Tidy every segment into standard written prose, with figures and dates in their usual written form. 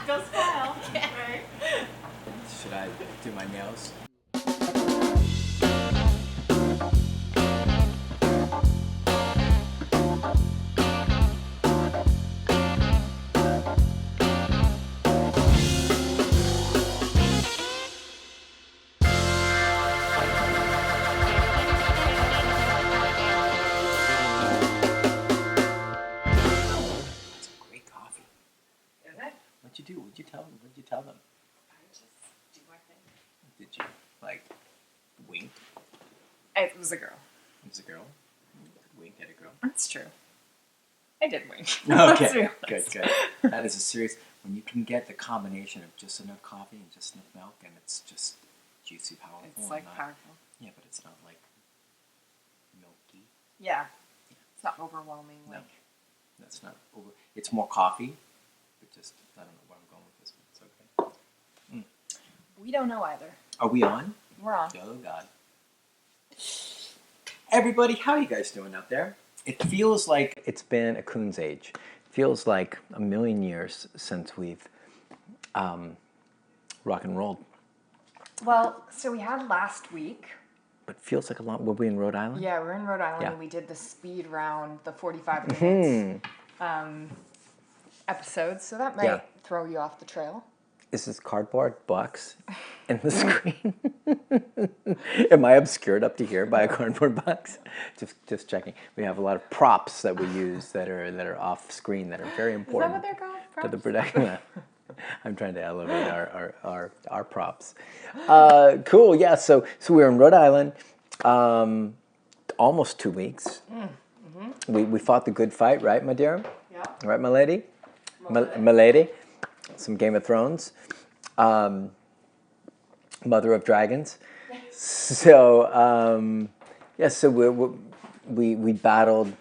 Go smile. Yeah. Right. Should I do my nails? What'd you do? What'd you tell them? What'd you tell them? I just do my thing. Did you, like, wink? It was a girl. It was a girl? Wink at a girl? That's true. I did wink. Okay, good. That is a serious... When you can get the combination of just enough coffee and just enough milk, and it's just juicy, powerful. It's like not, powerful. Yeah, but it's not like milky. Yeah. It's not overwhelming. No, Like. that's not over... It's more coffee, but just... I don't know where I'm going with this, but it's okay. We don't know either. Are we on? We're on. Oh, God. Everybody, how are you guys doing out there? It feels like it's been a coon's age. It feels like a million years since we've rock and rolled. Well, so we had last week. But feels like a lot. Were we in Rhode Island? Yeah, we're in Rhode Island. Yeah. And we did the speed round, the 45 minutes episode. So that might throw you off the trail. Is this cardboard box in the screen? Am I obscured up to here by a cardboard box? Just checking. We have a lot of props that we use that are off screen that are very important. Is that what they're called? To the Props? production. I'm trying to elevate our props. Cool. Yeah. So we were in Rhode Island, almost 2 weeks. We fought the good fight, right, my dear? Yeah. Right, my lady. My lady. Some Game of Thrones, Mother of Dragons. So so we battled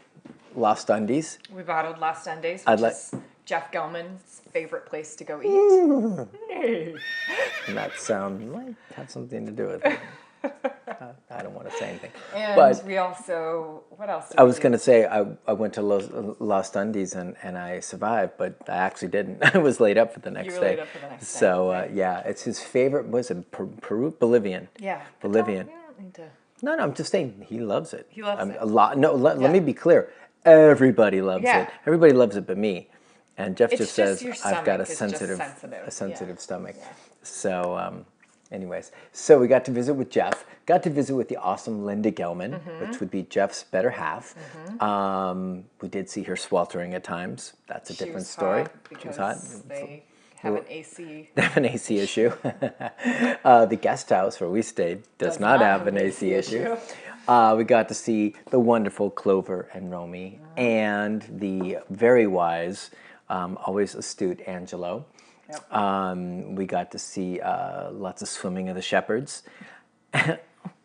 Lost Undies. We battled Last Sundays, which is Jeff Gelman's favorite place to go eat. And that sound might have something to do with it. I don't want to say anything. And but we also, what else did I we was do? going to say I went to Lost Undies and I survived, but I actually didn't. I was laid up for the next day. You were laid up for the next day. So, right. yeah, it's his favorite, was it Peru? Bolivian. Yeah. Bolivian. We don't need to. No, I'm just saying he loves it. He loves it. A lot. No, let me be clear. Everybody loves Yeah. it. Everybody loves it but me. And Jeff It's just just says your I've got a stomach is just sensitive Yeah. stomach. Yeah. So, anyways, so we got to visit with Jeff. Got to visit with the awesome Linda Gelman, which would be Jeff's better half. We did see her sweltering at times. That's a different story. She was hot. They have an AC. They have an AC issue. The guest house where we stayed does not have an AC issue. We got to see the wonderful Clover and Romy and the very wise, always astute Angelo. Yep. We got to see lots of swimming of the shepherds.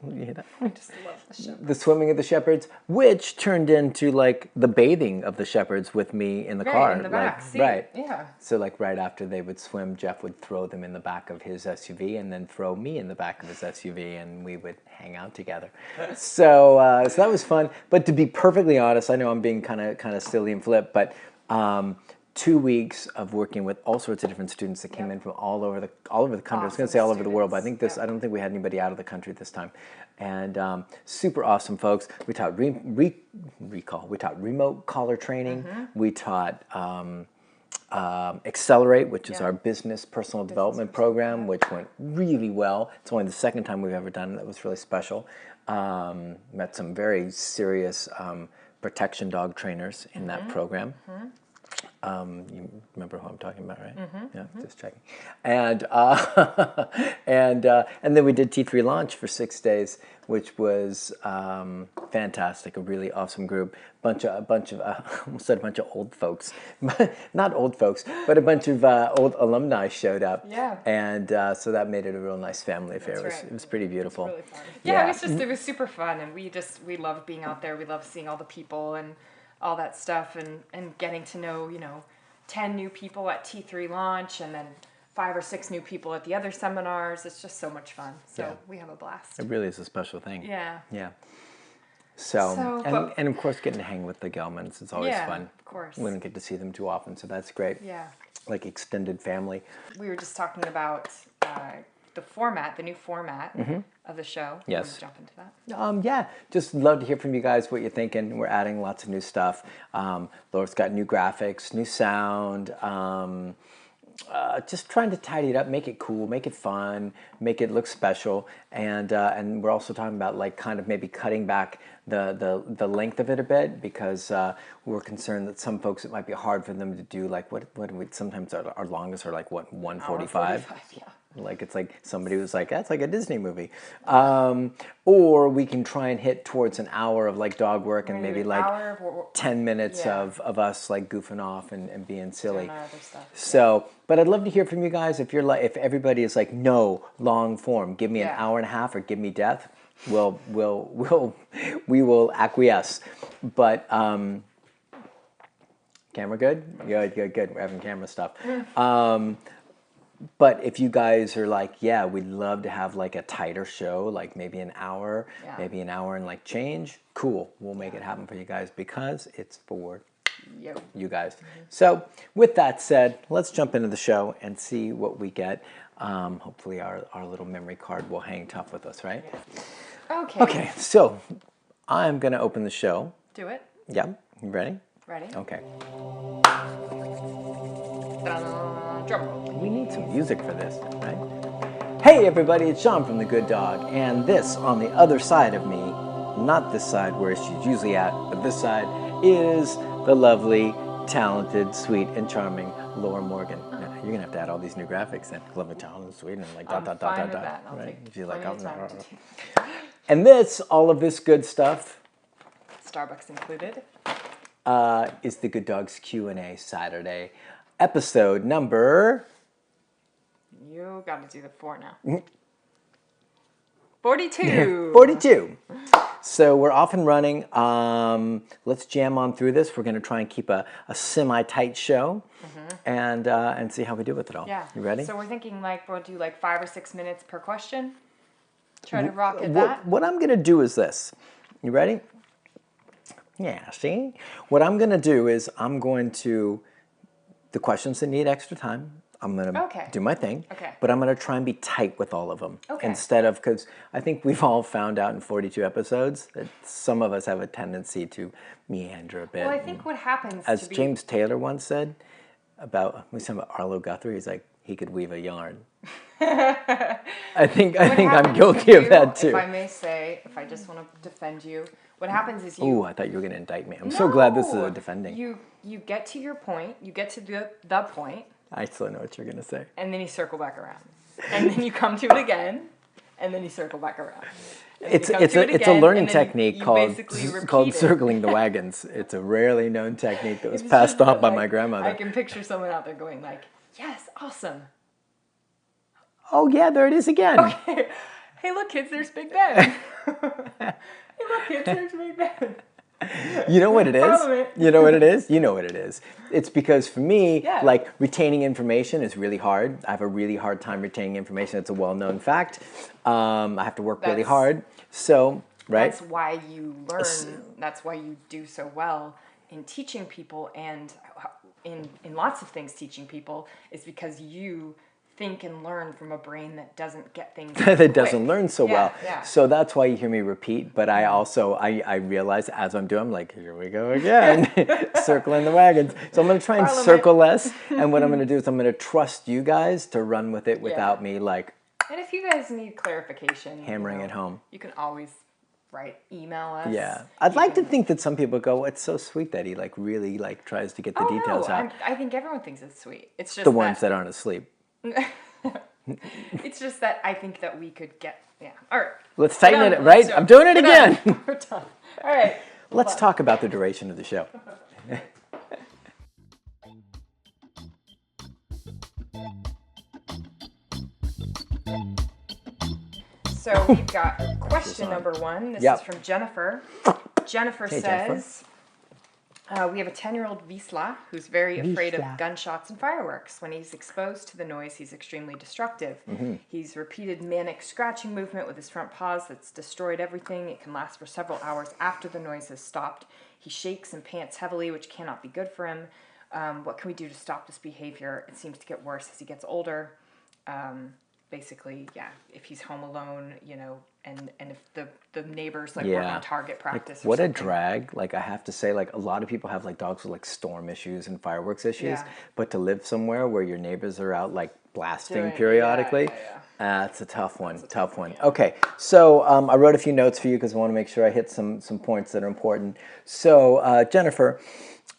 You know, I just love the show. the swimming of the shepherds, which turned into like the bathing of the shepherds with me in the car. in the back like, seat. Right. Yeah. So like right after they would swim, Jeff would throw them in the back of his SUV and then throw me in the back of his SUV and we would hang out together. So that was fun. But to be perfectly honest, I know I'm being kind of silly and flip, but 2 weeks of working with all sorts of different students that came in from all over the country. I was going to say all over the world, but I think I don't think we had anybody out of the country this time. And super awesome folks. We taught recall. We taught remote caller training. We taught Accelerate, which is our business personal development program, which went really well. It's only the second time we've ever done it. That was really special. Met some very serious protection dog trainers in that program. You remember who I'm talking about, right? Yeah, just checking. And and then we did T3 launch for 6 days, which was fantastic. A really awesome group. Bunch of almost said a bunch of old folks, not old folks, but a bunch of old alumni showed up. Yeah. And so that made it a real nice family affair. That's right. It was pretty beautiful. Really fun. Yeah, it was super fun, and we loved being out there. We loved seeing all the people and all that stuff, and getting to know 10 new people at T3 launch, and then 5 or 6 new people at the other seminars. It's just so much fun. So we have a blast. It really is a special thing. Yeah. Yeah. And of course getting to hang with the Gelmans is always fun. Of course. We don't get to see them too often, so that's great. Yeah. like extended family. We were just talking about the new format of the show. Yes. You want to jump into that? Yeah, just love to hear from you guys what you're thinking. We're adding lots of new stuff. Laura's got new graphics, new sound. Just trying to tidy it up, make it cool, make it fun, make it look special, and we're also talking about like kind of maybe cutting back the length of it a bit, because we're concerned that some folks it might be hard for them to do like what we sometimes our longest are like what 1:45. Yeah. Like it's like somebody was like, that's like a Disney movie. Or we can try and hit towards an hour of like dog work and maybe like 10 minutes of us like goofing off and being silly. Doing our other stuff. So, but I'd love to hear from you guys. If you're like, if everybody is like, no, long form, give me an hour and a half or give me death, we will acquiesce. But camera good? Good. We're having camera stuff. But if you guys are like, yeah, we'd love to have like a tighter show, like maybe an hour, maybe an hour and like change, cool. We'll make it happen for you guys because it's for you guys. So with that said, let's jump into the show and see what we get. Hopefully our little memory card will hang tough with us, right? Okay. Okay, so I'm going to open the show. Do it. Yeah, you ready? Ready. Okay. Drum roll. We need some music for this, right? Hey everybody, it's Sean from The Good Dog, and this on the other side of me, not this side where she's usually at, but this side is the lovely, talented, sweet, and charming Laura Morgan. Now, you're gonna have to add all these new graphics then. Lovely, talented, sweet, and like dot. That. I'll right? take She's like, plenty of time to do. And all of this good stuff, Starbucks included, is The Good Dog's Q&A Saturday. Episode number... You got to do the 4 now. 42. 42. So we're off and running. Let's jam on through this. We're going to try and keep a semi-tight show and see how we do with it all. Yeah. You ready? So we're thinking like we'll do like 5 or 6 minutes per question. Try to rock at that. What I'm going to do is this. You ready? Yeah, see? What I'm going to do is the questions that need extra time, I'm going to do my thing, but I'm going to try and be tight with all of them. Instead of, because I think we've all found out in 42 episodes that some of us have a tendency to meander a bit. Well, I think what happens as James Taylor once said about Arlo Guthrie, he's like, he could weave a yarn. I think I'm guilty of that too. If I may say, if I just want to defend you, what happens is you... Ooh, I thought you were going to indict me. I'm so glad this is a defending. You get to your point, you get to the point. I still know what you're going to say. And then you circle back around. And then you come to it again, and then you circle back around. It's a learning technique called circling the wagons. It's a rarely known technique that was passed on by my grandmother. I can picture someone out there going like, yes, awesome. Oh yeah, there it is again. Okay. Hey look kids, there's Big Ben. Hey look kids, there's Big Ben. You know what it is? You know what it is? You know what it is. It's because for me, like retaining information is really hard. I have a really hard time retaining information. It's a well-known fact. I have to work really hard. So, right? That's why you learn. That's why you do so well in teaching people and in lots of things teaching people is because you think and learn from a brain that doesn't get things that doesn't learn so well. Yeah. So that's why you hear me repeat, but I also I realize as I'm doing, I'm like, here we go again, circling the wagons. So I'm going to try and circle less, and what I'm going to do is I'm going to trust you guys to run with it without me like... And if you guys need clarification... Hammering it home. You can always email us. Yeah. I'd like to think that some people go, it's so sweet that he like really like tries to get the details out. I think everyone thinks it's sweet. It's just the ones that aren't asleep. It's just that I think that we could get... Yeah. All right. Let's tighten it, right? I'm doing it again. We're done. All right. Let's talk about the duration of the show. So we've got question number 1. This is from Jennifer. Jennifer says... we have a 10-year-old Wisla who's very afraid of gunshots and fireworks. When he's exposed to the noise, he's extremely destructive. He's repeated manic scratching movement with his front paws that's destroyed everything. It can last for several hours after the noise has stopped. He shakes and pants heavily, which cannot be good for him. What can we do to stop this behavior? It seems to get worse as he gets older. Basically, yeah, if he's home alone, and if the neighbors work on target practice or what something. a drag. Like, I have to say, like, a lot of people have like dogs with like storm issues and fireworks issues, but to live somewhere where your neighbors are out like blasting periodically, it's a tough one. Tough one. Okay, so I wrote a few notes for you because I want to make sure I hit some points that are important. So Jennifer,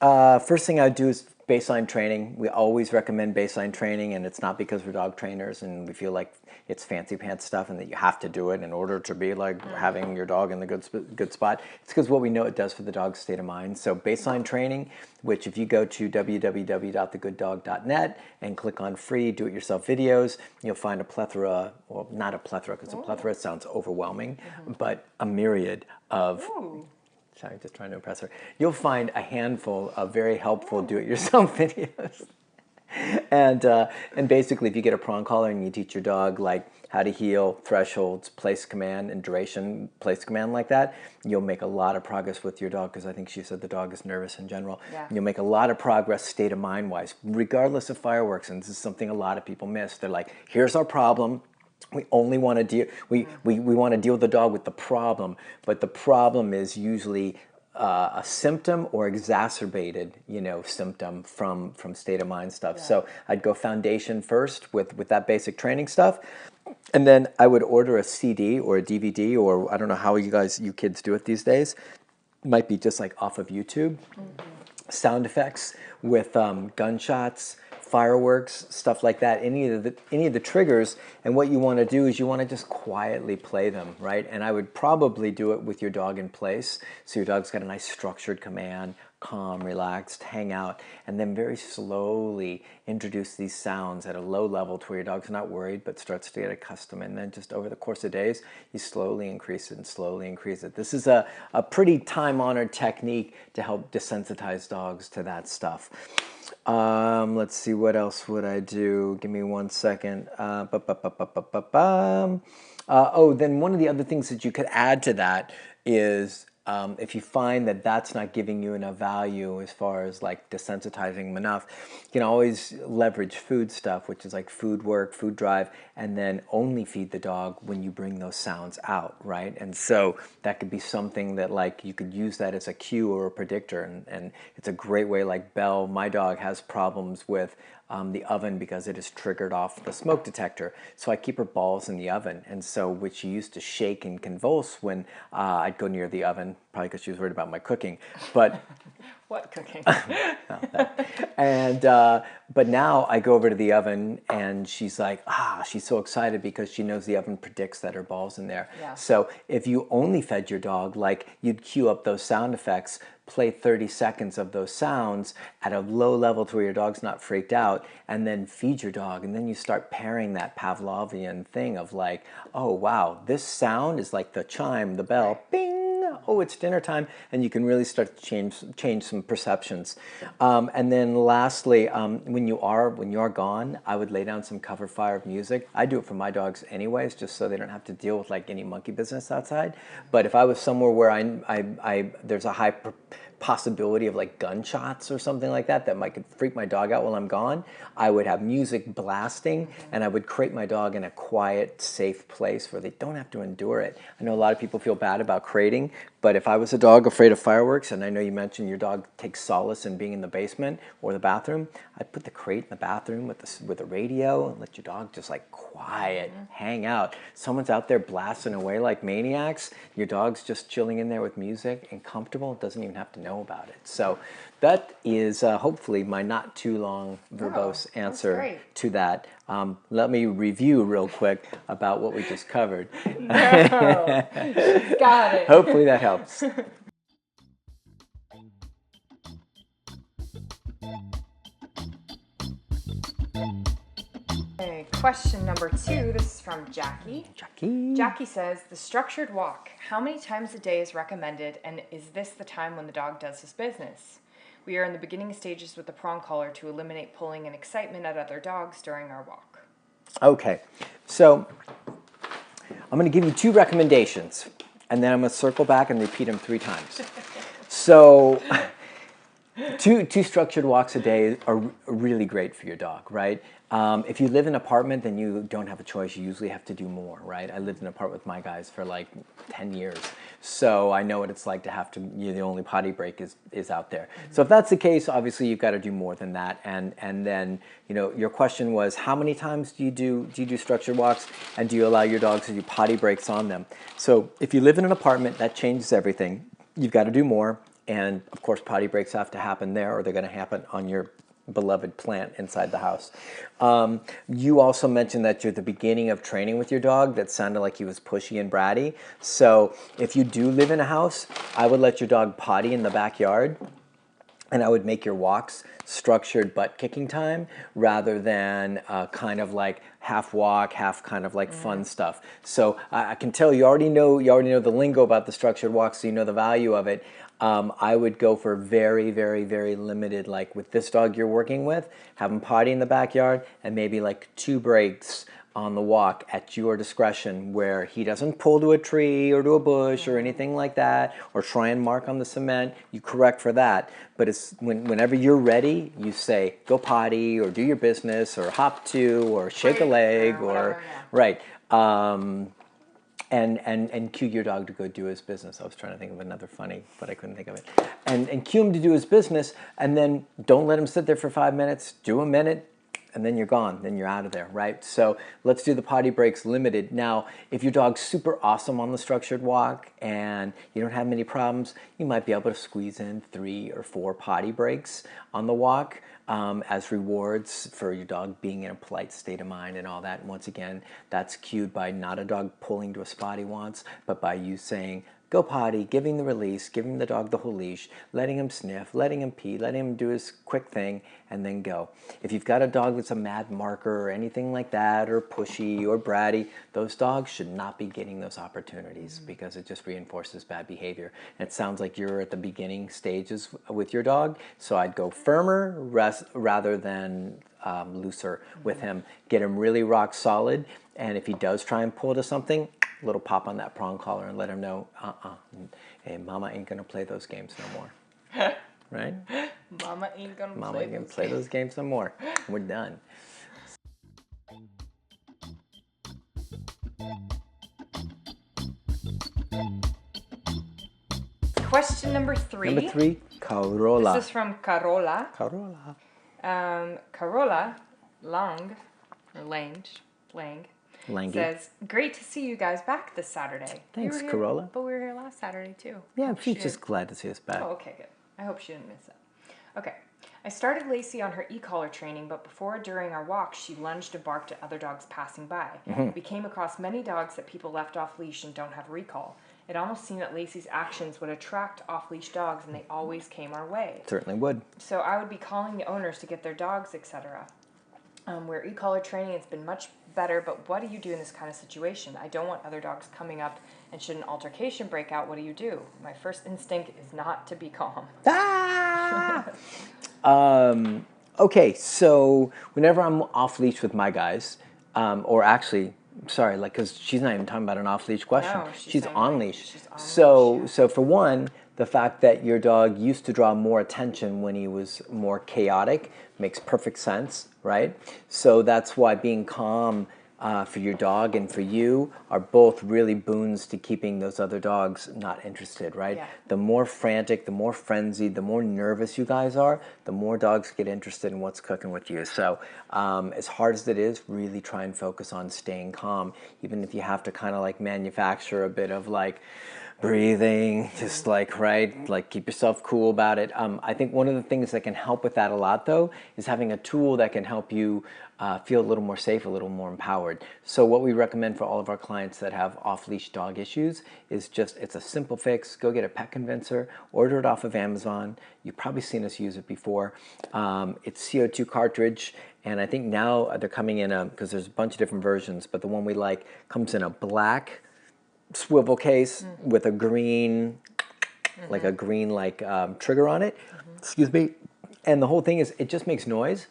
first thing I do is baseline training. We always recommend baseline training, and it's not because we're dog trainers and we feel like it's fancy pants stuff and that you have to do it in order to be like having your dog in the good spot. It's because what we know it does for the dog's state of mind. So baseline training, which if you go to www.thegooddog.net and click on free do-it-yourself videos, you'll find a plethora, well, not a plethora because a plethora sounds overwhelming, but a myriad of... I'm just trying to impress her. You'll find a handful of very helpful do-it-yourself videos. And basically, if you get a prong collar and you teach your dog like how to heel, thresholds, place command, and duration place command like that, you'll make a lot of progress with your dog, because I think she said the dog is nervous in general. Yeah. You'll make a lot of progress state of mind wise, regardless of fireworks. And this is something a lot of people miss. They're like, here's our problem. We only want to deal. We want to deal with the dog with the problem, but the problem is usually a symptom or exacerbated, symptom from state of mind stuff. Yeah. So I'd go foundation first with that basic training stuff, and then I would order a CD or a DVD, or I don't know how you kids do it these days. It might be just like off of YouTube. Sound effects with gunshots, fireworks, stuff like that, any of the triggers. And what you want to do is you want to just quietly play them, right? And I would probably do it with your dog in place, so your dog's got a nice structured command, calm, relaxed, hang out, and then very slowly introduce these sounds at a low level to where your dog's not worried but starts to get accustomed. And then just over the course of days, you slowly increase it and slowly increase it. This is a pretty time-honored technique to help desensitize dogs to that stuff. Let's see, what else would I do? Give me 1 second. Then one of the other things that you could add to that is if you find that that's not giving you enough value as far as like desensitizing them enough, you can always leverage food stuff, which is like food work, food drive, and then only feed the dog when you bring those sounds out, right? And so that could be something that like you could use that as a cue or a predictor, and it's a great way. Like Belle, my dog, has problems with the oven because it has triggered off the smoke detector. So I keep her balls in the oven, and so which she used to shake and convulse when I'd go near the oven, probably because she was worried about my cooking. But what cooking? But now I go over to the oven and she's like, she's so excited because she knows the oven predicts that her ball's in there. Yeah. So if you only fed your dog, like you'd cue up those sound effects, play 30 seconds of those sounds at a low level to where your dog's not freaked out, and then feed your dog. And then you start pairing that Pavlovian thing of like, oh wow, this sound is like the chime, the bell, bing, oh, it's dinner time, and you can really start to change some perceptions. And then lastly, when you are gone, I would lay down some cover fire of music. I do it for my dogs anyways, just so they don't have to deal with like any monkey business outside. But if I was somewhere where there's a high possibility of like gunshots or something like that could freak my dog out while I'm gone, I would have music blasting, and I would crate my dog in a quiet, safe place where they don't have to endure it. I know a lot of people feel bad about crating, but if I was a dog afraid of fireworks, and I know you mentioned your dog takes solace in being in the basement or the bathroom, I'd put the crate in the bathroom with a radio and let your dog just like quiet, hang out. Someone's out there blasting away like maniacs, your dog's just chilling in there with music and comfortable, doesn't even have to know about it. So that is hopefully my not too long verbose answer to that. Let me review real quick about what we just covered. No. Got it. Hopefully that helps. Okay, question number 2. This is from Jackie. Jackie says, the structured walk, how many times a day is recommended, and is this the time when the dog does his business? We are in the beginning stages with the prong collar to eliminate pulling and excitement at other dogs during our walk. Okay, so I'm going to give you 2 recommendations, and then I'm going to circle back and repeat them 3 times. So Two structured walks a day are really great for your dog, right? If you live in an apartment, then you don't have a choice. You usually have to do more, right? I lived in an apartment with my guys for like 10 years. So I know what it's like to have to, the only potty break is out there. So if that's the case, obviously you've got to do more than that. And then, your question was, how many times do you do structured walks, and do you allow your dogs to do potty breaks on them? So if you live in an apartment, that changes everything. You've got to do more. And of course, potty breaks have to happen there, or they're going to happen on your beloved plant inside the house. You also mentioned that you're at the beginning of training with your dog. That sounded like he was pushy and bratty. So if you do live in a house, I would let your dog potty in the backyard, and I would make your walks structured butt kicking time rather than kind of like half walk, half kind of like fun stuff. So I can tell you already know the lingo about the structured walks, so you know the value of it. I would go for very, very, very limited, like with this dog you're working with, have him potty in the backyard, and maybe like 2 breaks on the walk at your discretion, where he doesn't pull to a tree or to a bush or anything like that, or try and mark on the cement. You correct for that, but it's whenever you're ready, you say go potty or do your business or hop to or shake a leg or whatever, right. And cue your dog to go do his business. I was trying to think of another funny, but I couldn't think of it. And cue him to do his business, and then don't let him sit there for 5 minutes. Do a minute, and then you're gone. Then you're out of there, right? So let's do the potty breaks limited. Now, if your dog's super awesome on the structured walk and you don't have many problems, you might be able to squeeze in 3 or 4 potty breaks on the walk. As rewards for your dog being in a polite state of mind and all that. And once again, that's cued by not a dog pulling to a spot he wants, but by you saying, go potty, giving the release, giving the dog the whole leash, letting him sniff, letting him pee, letting him do his quick thing, and then go. If you've got a dog that's a mad marker or anything like that, or pushy or bratty, those dogs should not be getting those opportunities because it just reinforces bad behavior. And it sounds like you're at the beginning stages with your dog, so I'd go firmer rather than looser with him. Get him really rock solid, and if he does try and pull to something, little pop on that prong collar and let him know, hey, mama ain't gonna play those games no more. Right? Mama ain't gonna play those games no more. We're done. Question number 3. Number 3, Carola. This is from Carola. Carola. Carola Lang, or Lang, says, great to see you guys back this Saturday. Thanks, Carola. But we were here last Saturday too. Yeah, she's just glad to see us back. Oh, okay, good. I hope she didn't miss that. Okay. I started Lacey on her e-collar training, but before or during our walk, she lunged and barked at other dogs passing by. We came across many dogs that people left off leash and don't have recall. It almost seemed that Lacey's actions would attract off-leash dogs, and they always came our way. Certainly would. So I would be calling the owners to get their dogs, etc. Where e-collar training has been much better, but what do you do in this kind of situation? I don't want other dogs coming up, and should an altercation break out, what do you do? My first instinct is not to be calm. Okay, so whenever I'm off leash with my guys, or actually, sorry, like, because she's not even talking about an off leash question. No, she's on leash. She's on so, leash, so for one, the fact that your dog used to draw more attention when he was more chaotic makes perfect sense, right? So that's why being calm for your dog and for you are both really boons to keeping those other dogs not interested, right? Yeah. The more frantic, the more frenzied, the more nervous you guys are, the more dogs get interested in what's cooking with you. So as hard as it is, really try and focus on staying calm, even if you have to kind of like manufacture a bit of like breathing, just like, right, like keep yourself cool about it. I think one of the things that can help with that a lot, though, is having a tool that can help you feel a little more safe, a little more empowered. So what we recommend for all of our clients that have off-leash dog issues is just, it's a simple fix. Go get a pet convincer, order it off of Amazon. You've probably seen us use it before. It's CO2 cartridge, and I think now they're coming in because there's a bunch of different versions, but the one we like comes in a black swivel case with a green, like a green trigger on it. Excuse me. And the whole thing is, it just makes noise,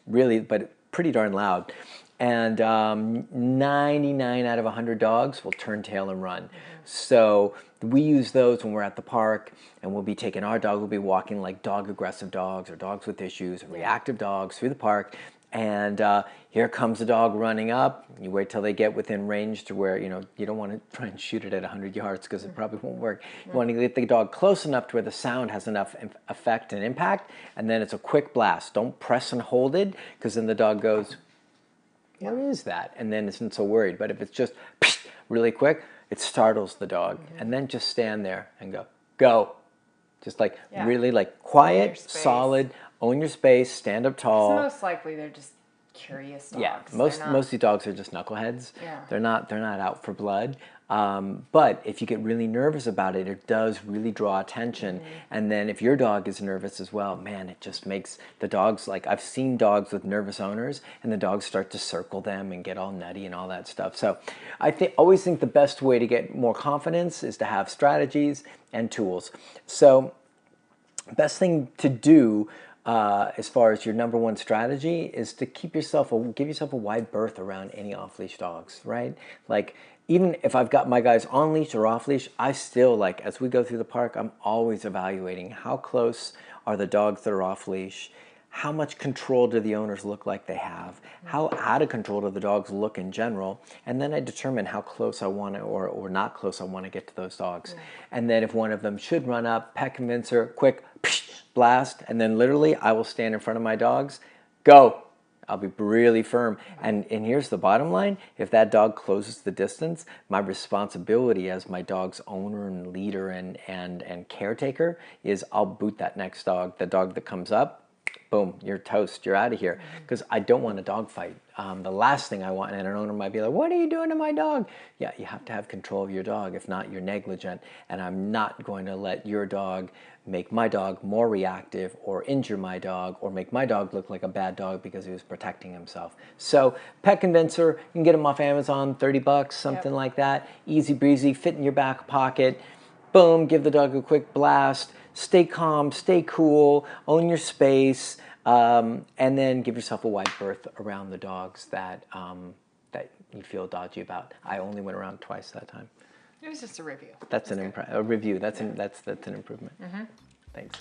really, but pretty darn loud. And 99 out of 100 dogs will turn tail and run. So we use those when we're at the park, and we'll be taking our dog, we'll be walking like dog aggressive dogs or dogs with issues, or reactive dogs through the park. And here comes the dog running up. You wait till they get within range to where, you don't want to try and shoot it at 100 yards because it probably won't work. You want to get the dog close enough to where the sound has enough effect and impact, and then it's a quick blast. Don't press and hold it, because then the dog goes, what is that? And then isn't so worried. But if it's just really quick, it startles the dog. And then just stand there and go. Just like really like quiet, solid, own your space, stand up tall. So most likely they're just curious dogs. Yeah, most of these dogs are just knuckleheads. Yeah. They're not out for blood. But if you get really nervous about it, it does really draw attention. And then if your dog is nervous as well, man, it just makes the dogs, like I've seen dogs with nervous owners, and the dogs start to circle them and get all nutty and all that stuff. So I always think the best way to get more confidence is to have strategies and tools. So best thing to do as far as your number one strategy is to give yourself a wide berth around any off-leash dogs, right? Like, even if I've got my guys on leash or off leash, I still, like, as we go through the park, I'm always evaluating how close are the dogs that are off leash, how much control do the owners look like they have, how out of control do the dogs look in general, and then I determine how close I want to, or not close I want to get to those dogs. And then if one of them should run up, pet convincer, quick blast, and then literally I will stand in front of my dogs, go. I'll be really firm. And here's the bottom line. If that dog closes the distance, my responsibility as my dog's owner and leader and caretaker is I'll boot that next dog. The dog that comes up, boom, you're toast. You're out of here. Because I don't want a dog fight. The last thing I want, and an owner might be like, what are you doing to my dog? Yeah, you have to have control of your dog. If not, you're negligent. And I'm not going to let your dog make my dog more reactive, or injure my dog, or make my dog look like a bad dog because he was protecting himself. So pet convincer, you can get them off Amazon, 30 bucks, something like that. Easy breezy, fit in your back pocket. Boom, give the dog a quick blast. Stay calm, stay cool, own your space, and then give yourself a wide berth around the dogs that you feel dodgy about. I only went around twice that time. It was just a review. That's a review. That's an improvement. Thanks.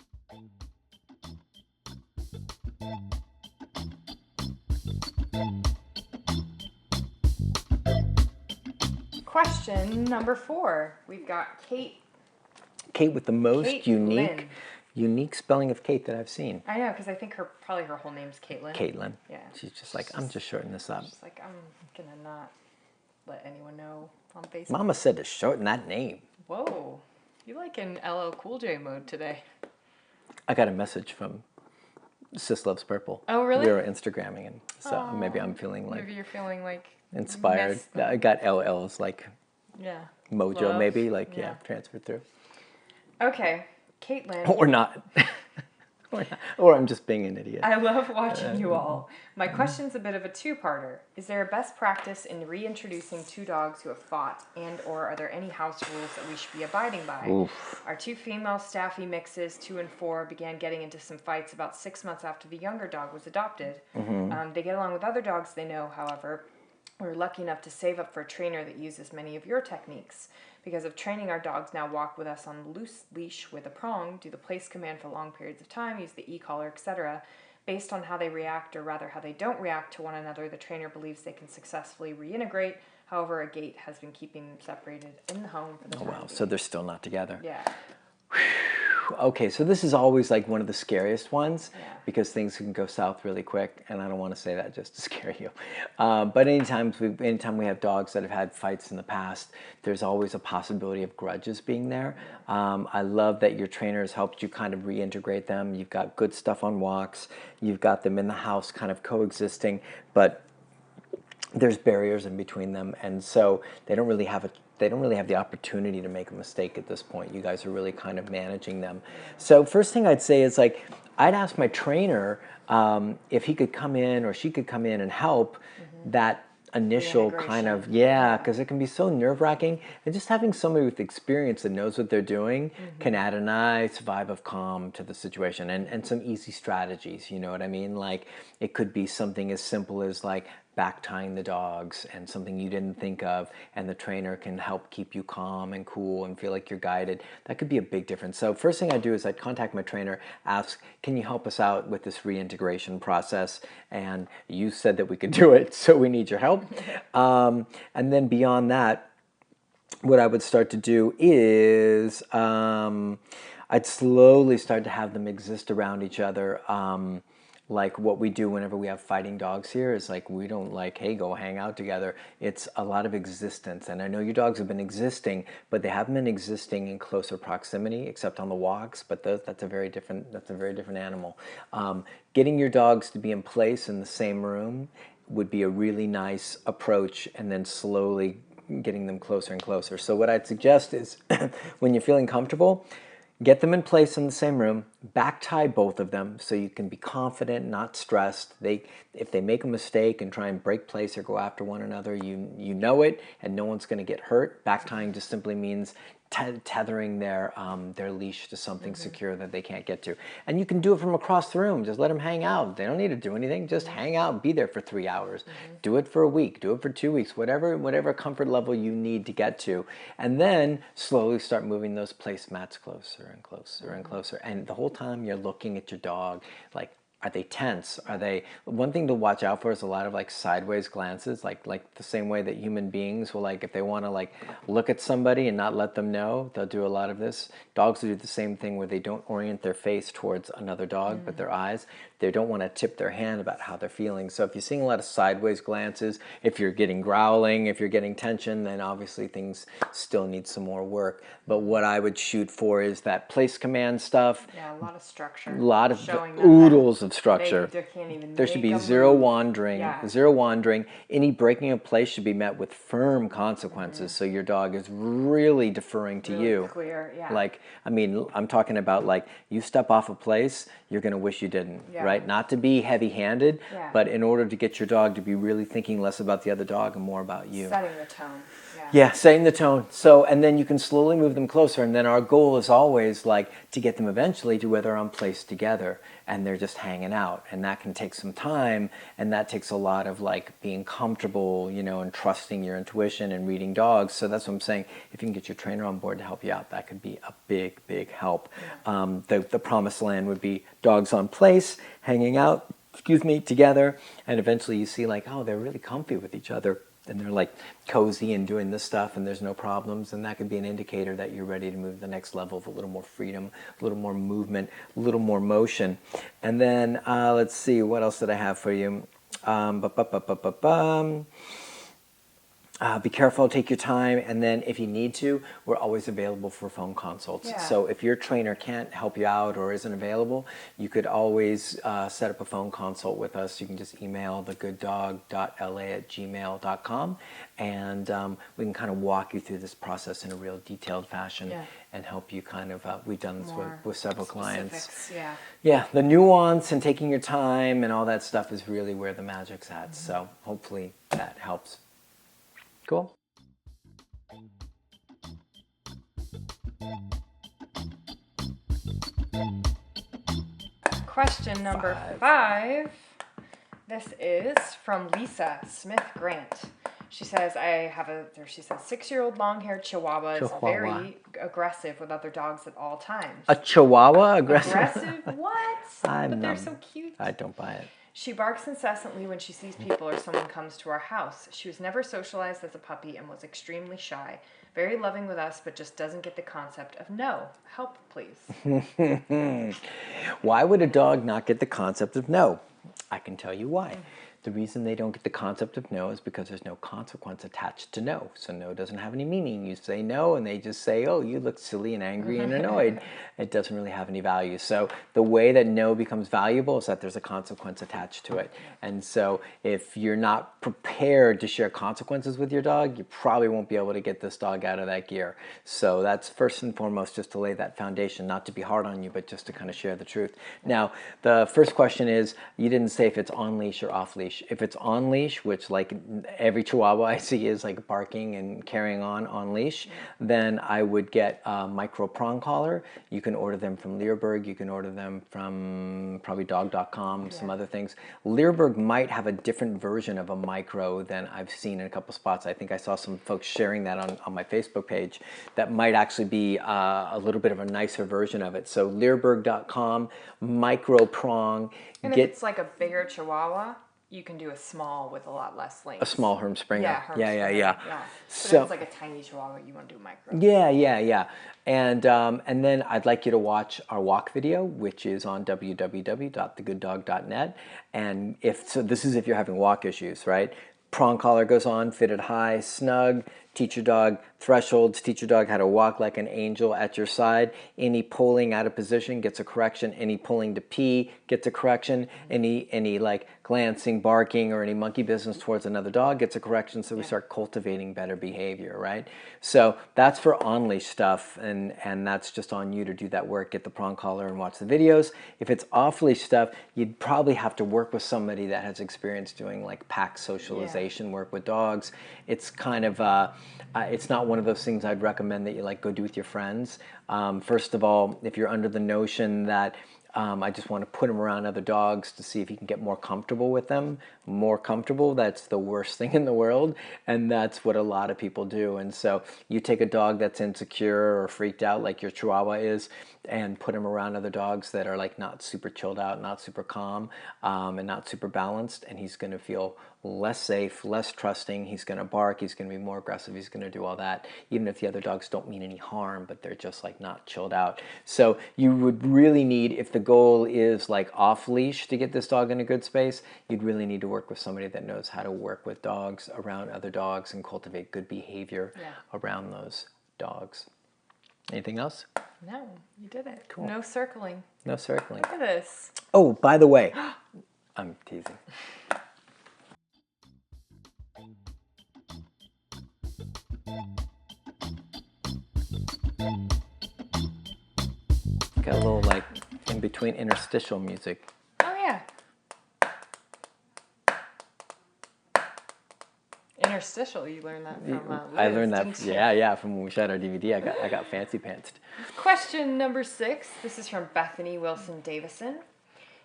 Question number 4. We've got Kate. Kate with the most unique spelling of Kate that I've seen. I know, because I think probably her whole name's Caitlin. Caitlin. Yeah. She's just like, I'm just shortening this up. She's like, I'm gonna not let anyone know on Facebook. Mama said to shorten that name. Whoa, you like in LL Cool J mode today. I got a message from Sis Loves Purple. Oh, really? We were Instagramming, and so maybe I'm feeling like... Maybe you're feeling like... inspired. I got LL's like... Yeah. Mojo, love. maybe, like, transferred through. Okay, Caitlin. Or not. Or I'm just being an idiot. I love watching you all. My question's a bit of a two-parter. Is there a best practice in reintroducing two dogs who have fought, and or are there any house rules that we should be abiding by? Oof. Our two female staffy mixes, 2 and 4, began getting into some fights about 6 months after the younger dog was adopted. They get along with other dogs they know, however. We're lucky enough to save up for a trainer that uses many of your techniques. Because of training, our dogs now walk with us on a loose leash with a prong, do the place command for long periods of time, use the e-collar, etc. Based on how they react, or rather how they don't react to one another, the trainer believes they can successfully reintegrate. However, a gate has been keeping them separated in the home for the time being. So they're still not together. Yeah. Okay, so this is always like one of the scariest ones because things can go south really quick, and I don't want to say that just to scare you. But anytime we have dogs that have had fights in the past, there's always a possibility of grudges being there. I love that your trainer has helped you kind of reintegrate them. You've got good stuff on walks. You've got them in the house kind of coexisting, but there's barriers in between them, and so they don't really have the opportunity to make a mistake at this point. You guys are really kind of managing them. So first thing I'd say is, like, I'd ask my trainer if he could come in or she could come in and help that initial kind of, because it can be so nerve-wracking, and just having somebody with experience that knows what they're doing can add a nice vibe of calm to the situation, and some easy strategies, you know what I mean? Like, it could be something as simple as, like, back tying the dogs and something you didn't think of, and the trainer can help keep you calm and cool and feel like you're guided, that could be a big difference. So first thing I do is I'd contact my trainer, ask, can you help us out with this reintegration process? And you said that we could do it, so we need your help. And then beyond that, what I would start to do is I'd slowly start to have them exist around each other. Like what we do whenever we have fighting dogs here is like, we don't like, hey, go hang out together. It's a lot of existence. And I know your dogs have been existing, but they haven't been existing in closer proximity except on the walks, but that's a very different animal. Getting your dogs to be in place in the same room would be a really nice approach, and then slowly getting them closer and closer. So what I'd suggest is when you're feeling comfortable, get them in place in the same room, back tie both of them so you can be confident, not stressed. If they make a mistake and try and break place or go after one another, you know it, and no one's going to get hurt. Back tying just simply means tethering their leash to something secure that they can't get to. And you can do it from across the room. Just let them hang out. They don't need to do anything. Just hang out and be there for 3 hours. Do it for a week. Do it for 2 weeks. Whatever comfort level you need to get to. And then slowly start moving those placemats closer and closer and closer. And the whole time you're looking at your dog, like, are they tense? Are they... One thing to watch out for is a lot of like sideways glances, like the same way that human beings will, like, if they want to like look at somebody and not let them know, they'll do a lot of this. Dogs will do the same thing where they don't orient their face towards another dog, but their eyes. They don't want to tip their hand about how they're feeling. So if you're seeing a lot of sideways glances, if you're getting growling, if you're getting tension, then obviously things still need some more work. But what I would shoot for is that place command stuff. Yeah, a lot of structure. A lot of showing oodles of structure. They can't even There should be make a zero move. wandering. Yeah. Zero wandering. Any breaking of place should be met with firm consequences. So your dog is really deferring to Really you. clear, yeah. Like, I mean, I'm talking about like, you step off a place, you're going to wish you didn't, right? Not to be heavy-handed, but in order to get your dog to be really thinking less about the other dog and more about you. Setting the tone. Yeah, setting the tone. So, and then you can slowly move them closer. And then our goal is always like to get them eventually to where they're on place together and they're just hanging out. And that can take some time. And that takes a lot of like being comfortable, you know, and trusting your intuition and reading dogs. So that's what I'm saying. If you can get your trainer on board to help you out, that could be a big, big help. The promised land would be dogs on place, hanging out, together. And eventually you see like, oh, they're really comfy with each other. And they're like cozy and doing this stuff and there's no problems, and that could be an indicator that you're ready to move to the next level of a little more freedom, a little more movement, a little more motion. And then let's see, what else did I have for you? Be careful, take your time, and then if you need to, we're always available for phone consults. So if your trainer can't help you out or isn't available, you could always set up a phone consult with us. You can just email thegooddog.la@gmail.com, and we can kind of walk you through this process in a real detailed fashion and help you kind of, we've done this with several clients. Yeah, the nuance and taking your time and all that stuff is really where the magic's at. So hopefully that helps. Cool. Question number 5. This is from Lisa Smith Grant. She says, she says, 6-year-old long-haired Chihuahua is very aggressive with other dogs at all times. A Chihuahua aggressive? Aggressive? What? But they're so cute. I don't buy it. She barks incessantly when she sees people or someone comes to our house. She was never socialized as a puppy and was extremely shy. Very loving with us, but just doesn't get the concept of no. Help, please. Why would a dog not get the concept of no? I can tell you why. The reason they don't get the concept of no is because there's no consequence attached to no. So no doesn't have any meaning. You say no and they just say, oh, you look silly and angry and annoyed. It doesn't really have any value. So the way that no becomes valuable is that there's a consequence attached to it. And so if you're not prepared to share consequences with your dog, you probably won't be able to get this dog out of that gear. So that's first and foremost, just to lay that foundation, not to be hard on you, but just to kind of share the truth. Now, the first question is, you didn't say if it's on leash or off leash. off-leash. If it's on-leash, which like every Chihuahua I see is like barking and carrying on leash, then I would get a micro prong collar. You can order them from Learberg. You can order them from probably dog.com, some other things. Learberg might have a different version of a micro than I've seen in a couple spots. I think I saw some folks sharing that on my Facebook page. That might actually be a little bit of a nicer version of it. So Learberg.com, micro prong. And if it's like a bigger Chihuahua, you can do a small with a lot less length. A small Herm Springer. Yeah, Herm Springer. Yeah. But So if it's like a tiny Chihuahua, you want to do micro. Yeah. And then I'd like you to watch our walk video, which is on www.thegooddog.net. And this is if you're having walk issues, right? Prong collar goes on, fitted high, snug, teach your dog thresholds, teach your dog how to walk like an angel at your side. Any pulling out of position gets a correction. Any pulling to pee gets a correction. Any like glancing, barking, or any monkey business towards another dog gets a correction. So we start cultivating better behavior, right? So that's for on-leash stuff, and that's just on you to do that work, get the prong collar and watch the videos. If it's off-leash stuff, you'd probably have to work with somebody that has experience doing like pack socialization work with dogs. It's kind of it's not one of those things I'd recommend that you like go do with your friends. First of all, if you're under the notion that I just want to put them around other dogs to see if you can get more comfortable with them. More comfortable, that's the worst thing in the world, and that's what a lot of people do. And so you take a dog that's insecure or freaked out like your Chihuahua is and put him around other dogs that are like not super chilled out, not super calm, and not super balanced, and he's going to feel less safe, less trusting. He's going to bark, he's going to be more aggressive, he's going to do all that, even if the other dogs don't mean any harm, but they're just like not chilled out. So you would really need, if the goal is like off leash to get this dog in a good space, you'd really need to work with somebody that knows how to work with dogs around other dogs and cultivate good behavior around those dogs. Anything else? No, you did it. Cool. No circling. No circling. Look at this. Oh, by the way, I'm teasing. Got a little like in between interstitial music. Oh yeah. Interstitial, you learned that from Liz, I learned that, didn't you? yeah, from when we shot our DVD. I got fancy pantsed. Question number 6. This is from Bethany Wilson Davison.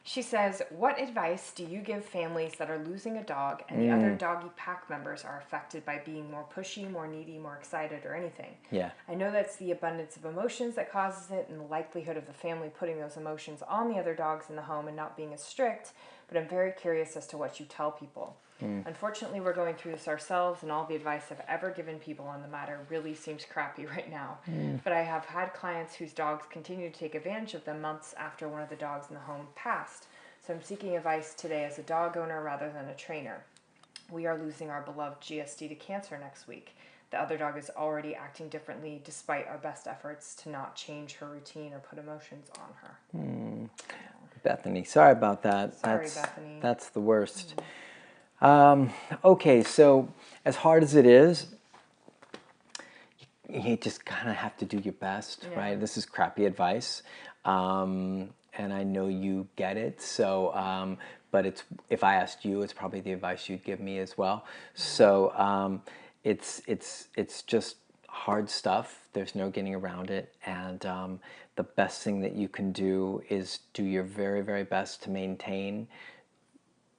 She says, what advice do you give families that are losing a dog and the other doggy pack members are affected by being more pushy, more needy, more excited, or anything? Yeah. I know that's the abundance of emotions that causes it and the likelihood of the family putting those emotions on the other dogs in the home and not being as strict, but I'm very curious as to what you tell people. Unfortunately, we're going through this ourselves, and all the advice I've ever given people on the matter really seems crappy right now. But I have had clients whose dogs continue to take advantage of them months after one of the dogs in the home passed. So I'm seeking advice today as a dog owner rather than a trainer. We are losing our beloved GSD to cancer next week. The other dog is already acting differently despite our best efforts to not change her routine or put emotions on her. Bethany, sorry about that. Sorry, Bethany. That's the worst. Okay, so as hard as it is, you just kind of have to do your best, right? This is crappy advice, and I know you get it. So, but if I asked you, it's probably the advice you'd give me as well. So, it's just hard stuff. There's no getting around it, and the best thing that you can do is do your very, very best to maintain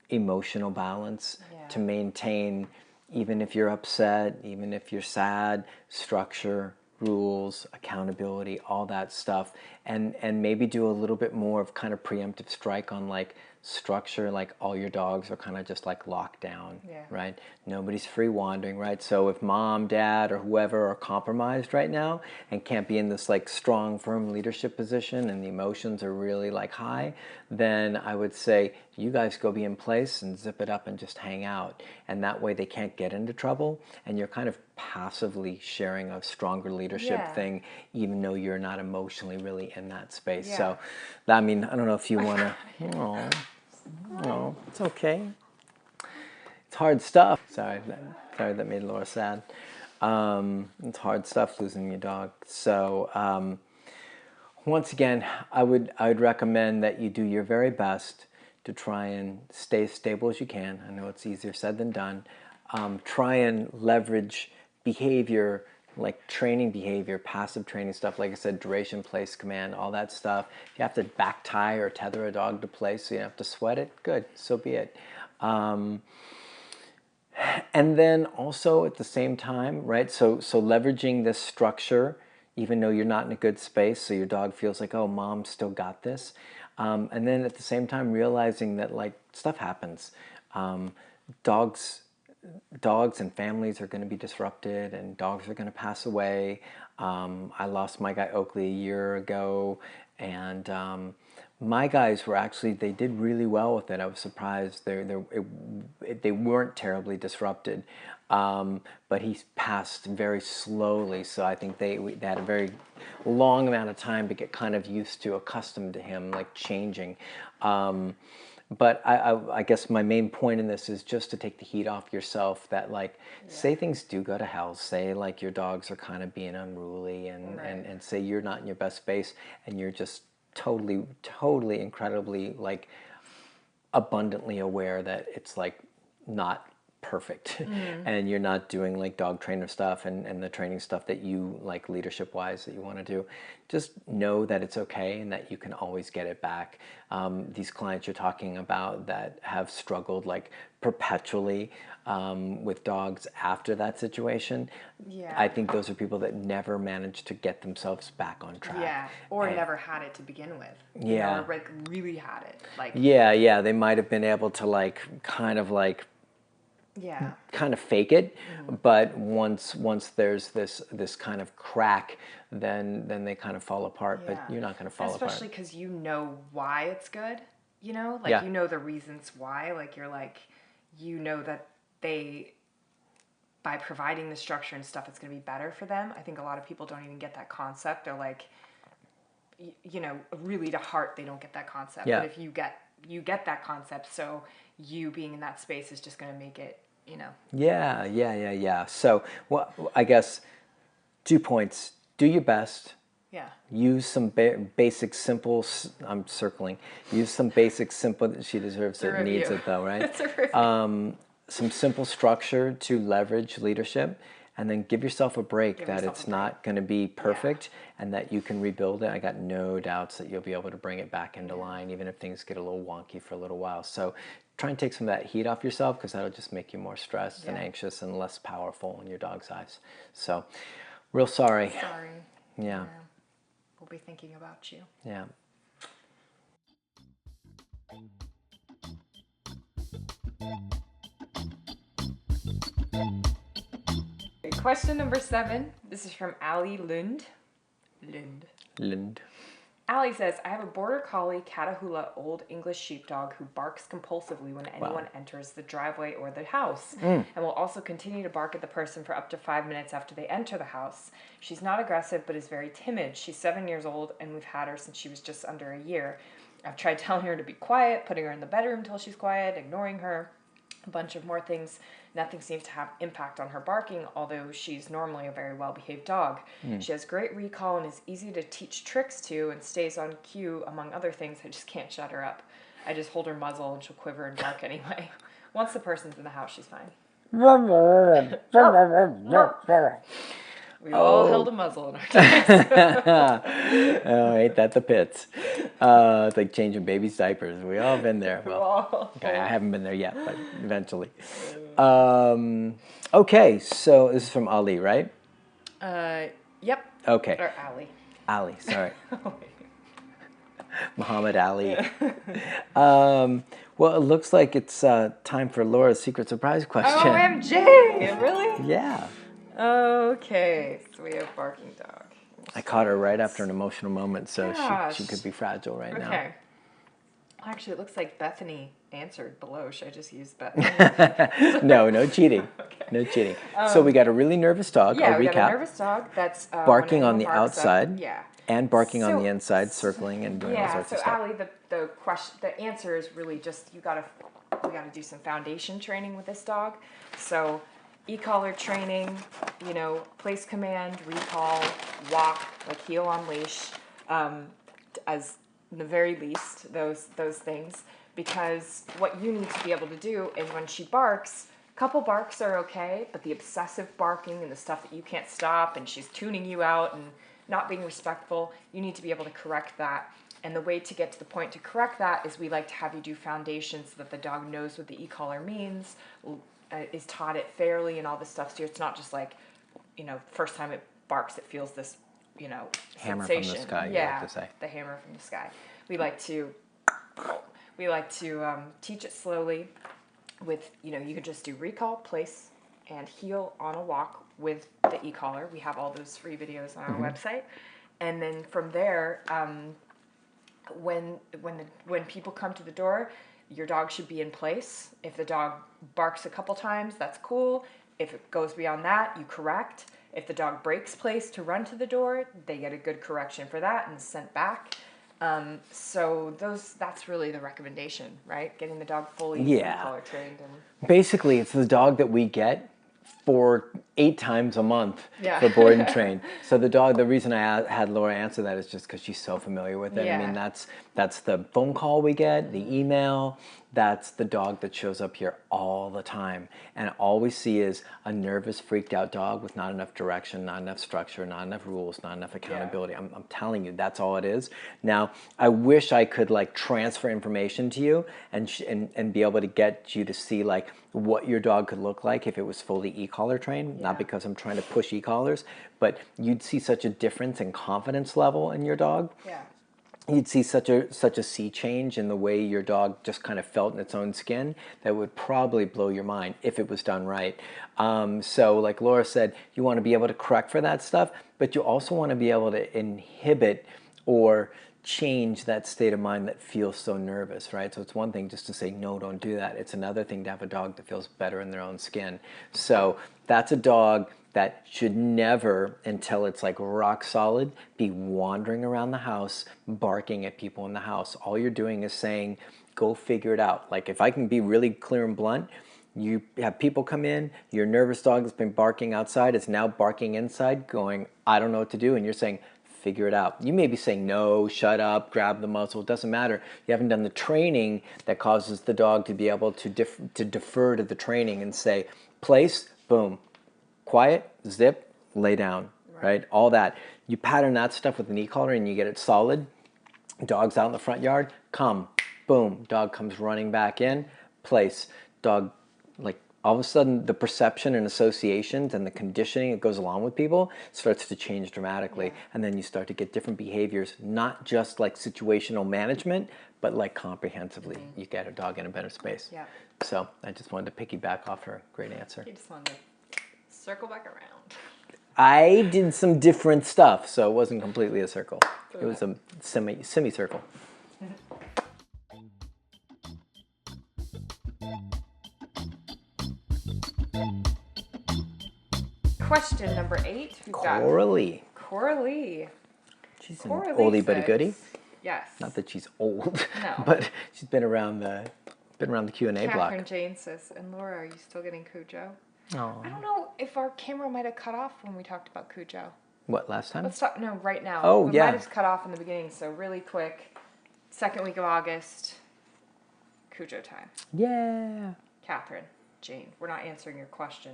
emotional balance, to maintain, even if you're upset, even if you're sad, structure, rules, accountability, all that stuff, and maybe do a little bit more of kind of preemptive strike on like structure, like all your dogs are kind of just like locked down, right? Nobody's free wandering, right? So if mom, dad, or whoever are compromised right now and can't be in this like strong, firm leadership position and the emotions are really like high, then I would say you guys go be in place and zip it up and just hang out. And that way they can't get into trouble, and you're kind of passively sharing a stronger leadership thing, even though you're not emotionally really in that space. So, I mean, I don't know if you want to... Oh, it's okay. It's hard stuff. Sorry that made Laura sad. It's hard stuff losing your dog. So once again, I would recommend that you do your very best to try and stay as stable as you can. I know it's easier said than done. Try and leverage behavior, like training behavior, passive training stuff, like I said, duration, place, command, all that stuff. If you have to back tie or tether a dog to place so you don't have to sweat it, good, so be it. And then also at the same time, right, so leveraging this structure, even though you're not in a good space, so your dog feels like, oh, mom still got this. And then at the same time realizing that, like, stuff happens. Dogs and families are going to be disrupted, and dogs are going to pass away. I lost my guy Oakley a year ago, and my guys were actually, they did really well with it. I was surprised. They weren't terribly disrupted, but he passed very slowly, so I think they had a very long amount of time to get kind of used to, accustomed to him, like changing. But I guess my main point in this is just to take the heat off yourself, that, like, say things do go to hell, say like your dogs are kind of being unruly, and say you're not in your best space, and you're just totally incredibly, like, abundantly aware that it's, like, not perfect and you're not doing, like, dog trainer stuff and the training stuff that you like leadership wise that you want to do. Just know that it's okay and that you can always get it back. These clients you're talking about that have struggled, like, perpetually with dogs after that situation, I think those are people that never managed to get themselves back on track. Or never had it to begin with. Or, like, really had it. Like, they might have been able to, like, kind of fake it, but once there's this kind of crack, then they kind of fall apart. But you're not going to fall apart, especially because you know why it's good. You know the reasons why. Like, you're like, you know that they, by providing the structure and stuff, it's going to be better for them. I think a lot of people don't even get that concept. They're like, really to heart, they don't get that concept. But if you get that concept, so you being in that space is just going to make it, So, well, I guess 2 points. Do your best. Use some basic, simple, I'm circling. Use some basic, simple, she deserves it, needs it though, right? Some simple structure to leverage leadership, and then give yourself a break that it's not going to be perfect and that you can rebuild it. I got no doubts that you'll be able to bring it back into line, even if things get a little wonky for a little while. So try and take some of that heat off yourself, because that'll just make you more stressed and anxious and less powerful in your dog's eyes. So, real sorry. Yeah. We'll be thinking about you. Yeah. Question number 7. This is from Allie Lund. Allie says, I have a border collie Catahoula old English sheepdog who barks compulsively when anyone enters the driveway or the house, and will also continue to bark at the person for up to 5 minutes after they enter the house. She's not aggressive but is very timid. She's 7 years old and we've had her since she was just under a year. I've tried telling her to be quiet, putting her in the bedroom until she's quiet, ignoring her, a bunch of more things. Nothing seems to have impact on her barking, although she's normally a very well-behaved dog. She has great recall and is easy to teach tricks to and stays on cue, among other things. I just can't shut her up. I just hold her muzzle and she'll quiver and bark anyway. Once the person's in the house, she's fine. We all held a muzzle in our days. Oh, ain't that the pits? It's like changing babies' diapers. We all been there. Well, okay, I haven't been there yet, but eventually. Okay, so this is from Ali, right? Yep. Okay. Or Ali. Ali, sorry. Muhammad Ali. Well, it looks like it's time for Laura's secret surprise question. OMG! Really? Yeah. Okay, so we have barking dog. I caught her right after an emotional moment, so she could be fragile right now. Okay. Actually, it looks like Bethany answered below. Should I just use Bethany? No cheating. Okay. No cheating. So we got a really nervous dog. Yeah, I'll we recap. got a nervous dog that's barking on the outside. Yeah. And barking on the inside, circling and doing all sorts of stuff. Yeah, so Allie, the answer is really just we gotta do some foundation training with this dog. So e-collar training, place command, recall, walk, like heel on leash, as the very least, those things. because what you need to be able to do is when she barks, a couple barks are okay, but the obsessive barking and the stuff that you can't stop and she's tuning you out and not being respectful, you need to be able to correct that. And the way to get to the point to correct that is we like to have you do foundations so that the dog knows what the e-collar means, is taught it fairly and all this stuff. So it's not just like, first time it barks, it feels this, Hammer sensation. from the sky, you yeah, like to say. the hammer from the sky. We like to teach it slowly with, you could just do recall, place, and heel on a walk with the e-collar. We have all those free videos on our website. And then from there, when people come to the door, your dog should be in place. If the dog barks a couple times, that's cool. If it goes beyond that, you correct. If the dog breaks place to run to the door, they get a good correction for that and sent back. So that's really the recommendation, right? Getting the dog fully collar trained. And basically, it's the dog that we get for 8 times a month for board and train. So the reason I had Laura answer that is just because she's so familiar with it. Yeah. I mean, that's the phone call we get, the email. That's the dog that shows up here all the time. And all we see is a nervous, freaked out dog with not enough direction, not enough structure, not enough rules, not enough accountability. I'm telling you, that's all it is. Now, I wish I could transfer information to you and be able to get you to see what your dog could look like if it was fully e-collar trained. Not because I'm trying to push e-collars, but you'd see such a difference in confidence level in your dog. Yeah. You'd see such a sea change in the way your dog just kind of felt in its own skin that would probably blow your mind if it was done right. So like Laura said, you want to be able to correct for that stuff, but you also want to be able to inhibit or change that state of mind that feels so nervous, right? So it's one thing just to say, no, don't do that. It's another thing to have a dog that feels better in their own skin. So that's a dog that should never, until it's rock solid, be wandering around the house, barking at people in the house. All you're doing is saying, go figure it out. If I can be really clear and blunt, you have people come in, your nervous dog has been barking outside, it's now barking inside, going, I don't know what to do, and you're saying, figure it out. You may be saying, no, shut up, grab the muzzle, it doesn't matter. You haven't done the training that causes the dog to be able to defer to the training and say, place, boom. Quiet, zip, lay down, right? All that. You pattern that stuff with an e-collar and you get it solid. Dog's out in the front yard, come, boom. Dog comes running back in, place. Dog, all of a sudden the perception and associations and the conditioning that goes along with people starts to change dramatically. Yeah. And then you start to get different behaviors, not just situational management, but comprehensively. Mm-hmm. You get a dog in a better space. Yeah. So I just wanted to piggyback off her great answer. You just wanted to circle back around. I did some different stuff, so it wasn't completely a circle. It was a semicircle. Question number 8. Coralie. Coralie. She's an oldie but a goodie. Yes. Not that she's old, no. But she's been around the Q&A block. Catherine Jane says, and Laura, are you still getting Cujo? Oh. I don't know if our camera might have cut off when we talked about Cujo. What, last time? Let's talk, no, right now. Oh, we yeah. might have cut off in the beginning, so really quick. 2nd week of August, Cujo time. Yeah. Catherine Jane, we're not answering your question.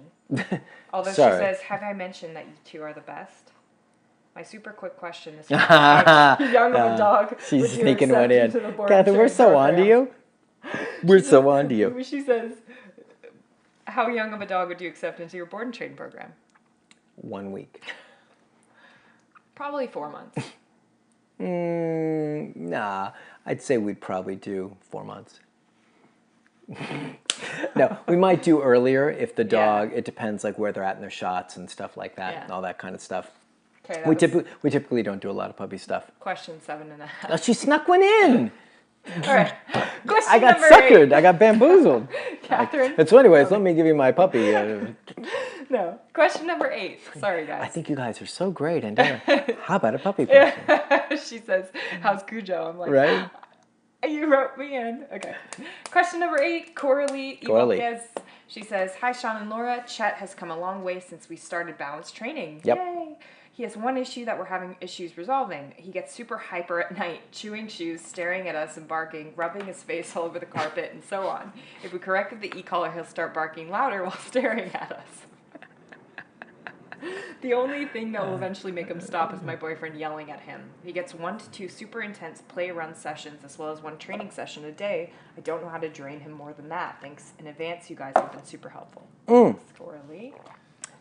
Although Sorry. She says, have I mentioned that you two are the best? My super quick question is, how young of a dog she's sneaking one in. Catherine, we're so on to you. We're so on to you. She says, how young of a dog would you accept into your board and train program? 1 week. Probably 4 months. Nah, I'd say we'd probably do 4 months. No, we might do earlier if the dog, it depends where they're at in their shots and stuff like that, and all that kind of stuff. Okay, we typically don't do a lot of puppy stuff. Question 7.5. Oh, she snuck one in. All right. Question I got number suckered. 8. I got bamboozled. Catherine. So anyways, let me give you my puppy. No. Question number 8. Sorry, guys. I think you guys are so great. And how about a puppy person? She says, how's Cujo? I'm like, right? You wrote me in. Okay. Question number 8. Coralie. Coralie. Yes. She says, "Hi, Sean and Laura. Chet has come a long way since we started balance training. Yep. Yay! He has one issue that we're having issues resolving. He gets super hyper at night, chewing shoes, staring at us and barking, rubbing his face all over the carpet, and so on. If we corrected the e-collar, he'll start barking louder while staring at us. The only thing that will eventually make him stop is my boyfriend yelling at him. He gets 1 to 2 super intense play run sessions as well as 1 training session a day. I don't know how to drain him more than that. Thanks in advance. You guys have been super helpful." Thanks, Coralie.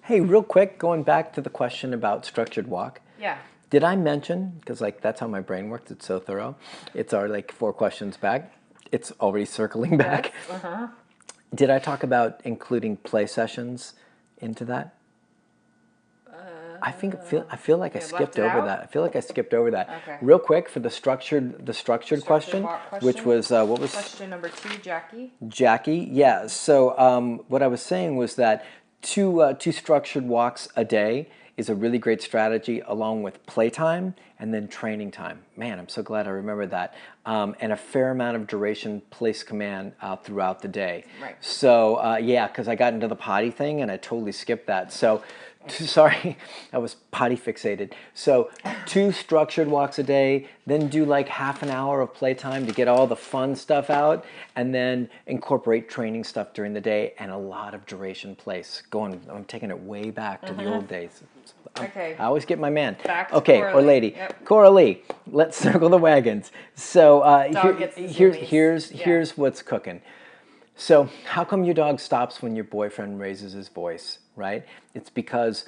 Hey, real quick, going back to the question about structured walk. Yeah. Did I mention, because like that's how my brain works, it's so thorough. It's our like 4 questions back. It's already circling back. Yes. Uh-huh. Did I talk about including play sessions into that? I feel like I skipped over that. I feel like I skipped over that. Okay. Real quick for the structured question, walk which was what was question number 2, Jackie? Jackie? Yeah. So what I was saying was that two structured walks a day is a really great strategy, along with playtime and then training time. Man, I'm so glad I remembered that. And a fair amount of duration place command throughout the day. Right. So yeah, because I got into the potty thing and I totally skipped that. So sorry, I was potty fixated. So 2 structured walks a day, then do like half an hour of playtime to get all the fun stuff out, and then incorporate training stuff during the day and a lot of duration place. I'm taking it way back to the old days. Okay. I always get my man. Back to okay, Coralie. or lady. Yep. Coralie, let's circle the wagons. So Dog gets the zoomies. here's what's cooking. So how come your dog stops when your boyfriend raises his voice, right? It's because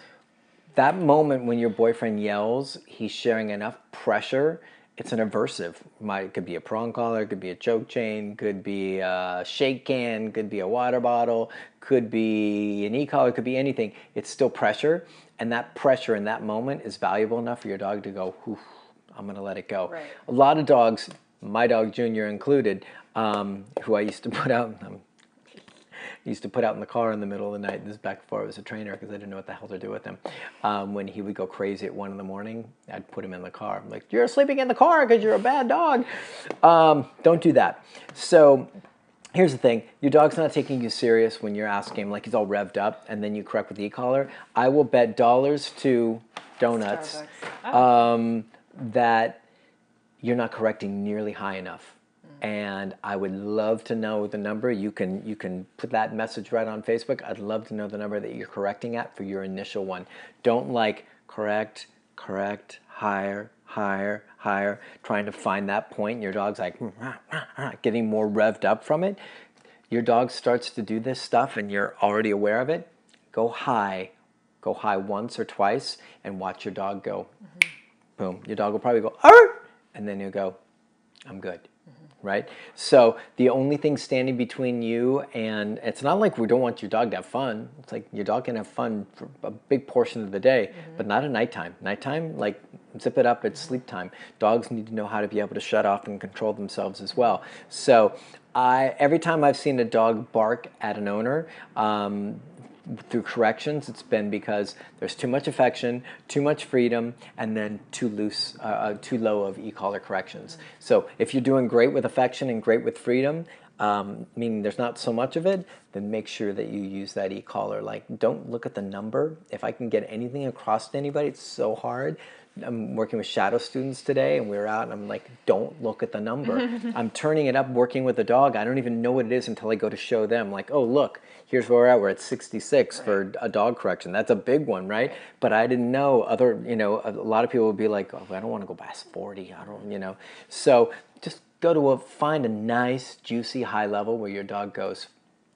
that moment when your boyfriend yells, he's sharing enough pressure. It's an aversive. It could be a prong collar, could be a choke chain, could be a shake can, could be a water bottle, could be an e-collar, could be anything. It's still pressure, and that pressure in that moment is valuable enough for your dog to go, "Oof, I'm going to let it go." Right. A lot of dogs, my dog Junior included, who I used to put out in the car in the middle of the night. This is back before I was a trainer, because I didn't know what the hell to do with him. When he would go crazy at 1 in the morning, I'd put him in the car. I'm like, "You're sleeping in the car because you're a bad dog." Don't do that. So here's the thing. Your dog's not taking you serious when you're asking him, like he's all revved up, and then you correct with the e-collar. I will bet dollars to donuts that you're not correcting nearly high enough. And I would love to know the number. You can put that message right on Facebook. I'd love to know the number that you're correcting at for your initial one. Don't like correct, higher, trying to find that point. And your dog's like getting more revved up from it. Your dog starts to do this stuff and you're already aware of it. Go high once or twice and watch your dog go. Boom. Your dog will probably go, "Arr!" And then you'll go, "I'm good." Right? So the only thing standing between you, and it's not like we don't want your dog to have fun. It's like your dog can have fun for a big portion of the day, but not at nighttime. Nighttime, like, zip it up, it's sleep time. Dogs need to know how to be able to shut off and control themselves as well. So every time I've seen a dog bark at an owner, through corrections, it's been because there's too much affection, too much freedom, and then too low of e-collar corrections. So if you're doing great with affection and great with freedom, meaning there's not so much of it, then make sure that you use that e-collar. Like, don't look at the number. If I can get anything across to anybody, it's so hard. I'm working with shadow students today, and we were out, and I'm like, don't look at the number. I'm turning it up, working with the dog. I don't even know what it is until I go to show them. Like, oh, look, here's where we're at. We're at 66 for a dog correction. That's a big one, right? But I didn't know a lot of people would be like, "Oh, I don't want to go past 40. I don't, So just go to find a nice, juicy, high level where your dog goes,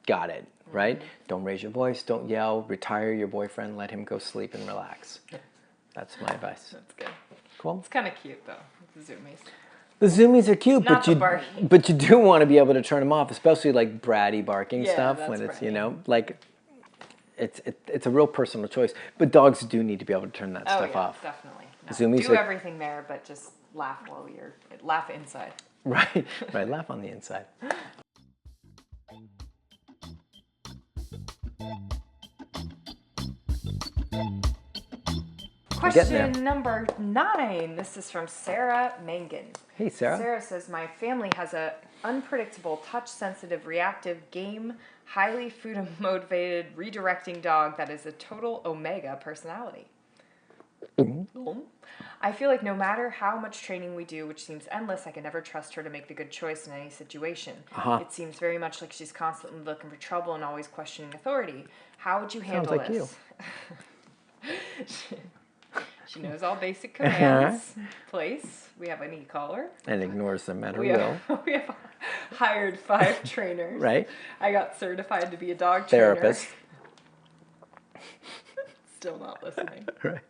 got it, right? Don't raise your voice. Don't yell. Retire your boyfriend. Let him go sleep and relax. That's my advice. That's good. Cool. It's kind of cute, though, the zoomies. The zoomies are cute, Not the barking. but you do want to be able to turn them off, especially like bratty barking stuff that's when it's, right. like it's a real personal choice. But dogs do need to be able to turn that stuff off. Definitely. No, Zoomies do are- everything there, but just laugh laugh inside. Right, laugh on the inside. Question number 9. This is from Sarah Mangan. Hey, Sarah. Sarah says, my family has a unpredictable, touch-sensitive, reactive, game, highly food motivated, redirecting dog that is a total omega personality. I feel like no matter how much training we do, which seems endless, I can never trust her to make the good choice in any situation. It seems very much like she's constantly looking for trouble and always questioning authority. How would you handle Sounds like this? She knows all basic commands. Place. We have an e-collar. And ignores them at her We will. we have hired 5 trainers. Right. I got certified to be a dog Therapist. trainer. Still not listening. Right.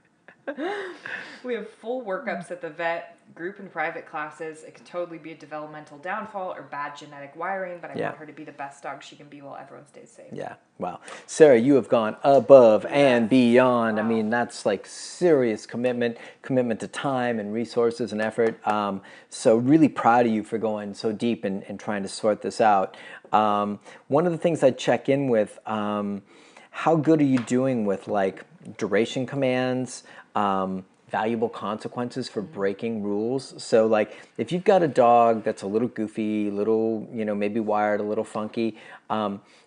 We have full workups at the vet, group and private classes. It could totally be a developmental downfall or bad genetic wiring, but I want her to be the best dog she can be while everyone stays safe. Yeah. Wow. Sarah, you have gone above and beyond. Wow. I mean, that's like serious commitment to time and resources and effort. So really proud of you for going so deep and trying to sort this out. One of the things I check in with, how good are you doing with like duration commands, valuable consequences for breaking rules? So like if you've got a dog that's a little goofy, little, maybe wired a little funky,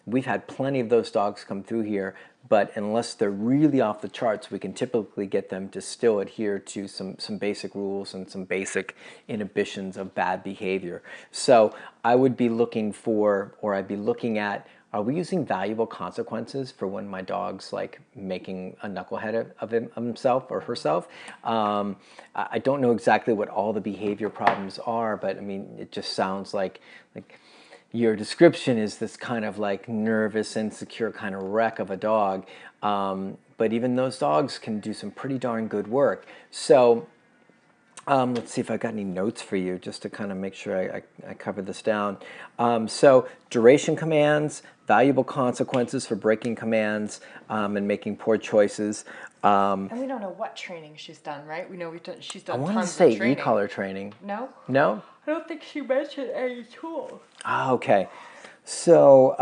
we've had plenty of those dogs come through here, but unless they're really off the charts, we can typically get them to still adhere to some basic rules and some basic inhibitions of bad behavior. So I would be looking for, or I'd be looking at, are we using valuable consequences for when my dog's like making a knucklehead of himself or herself? I don't know exactly what all the behavior problems are, but I mean, it just sounds like your description is this kind of like nervous, insecure kind of wreck of a dog. But even those dogs can do some pretty darn good work. So let's see if I've got any notes for you just to kind of make sure I cover this down. So duration commands, valuable consequences for breaking commands and making poor choices. And we don't know what training she's done, right? We know she's done tons of training. I want to say e-collar training. No? No? I don't think she mentioned any tool. Ah, okay. So,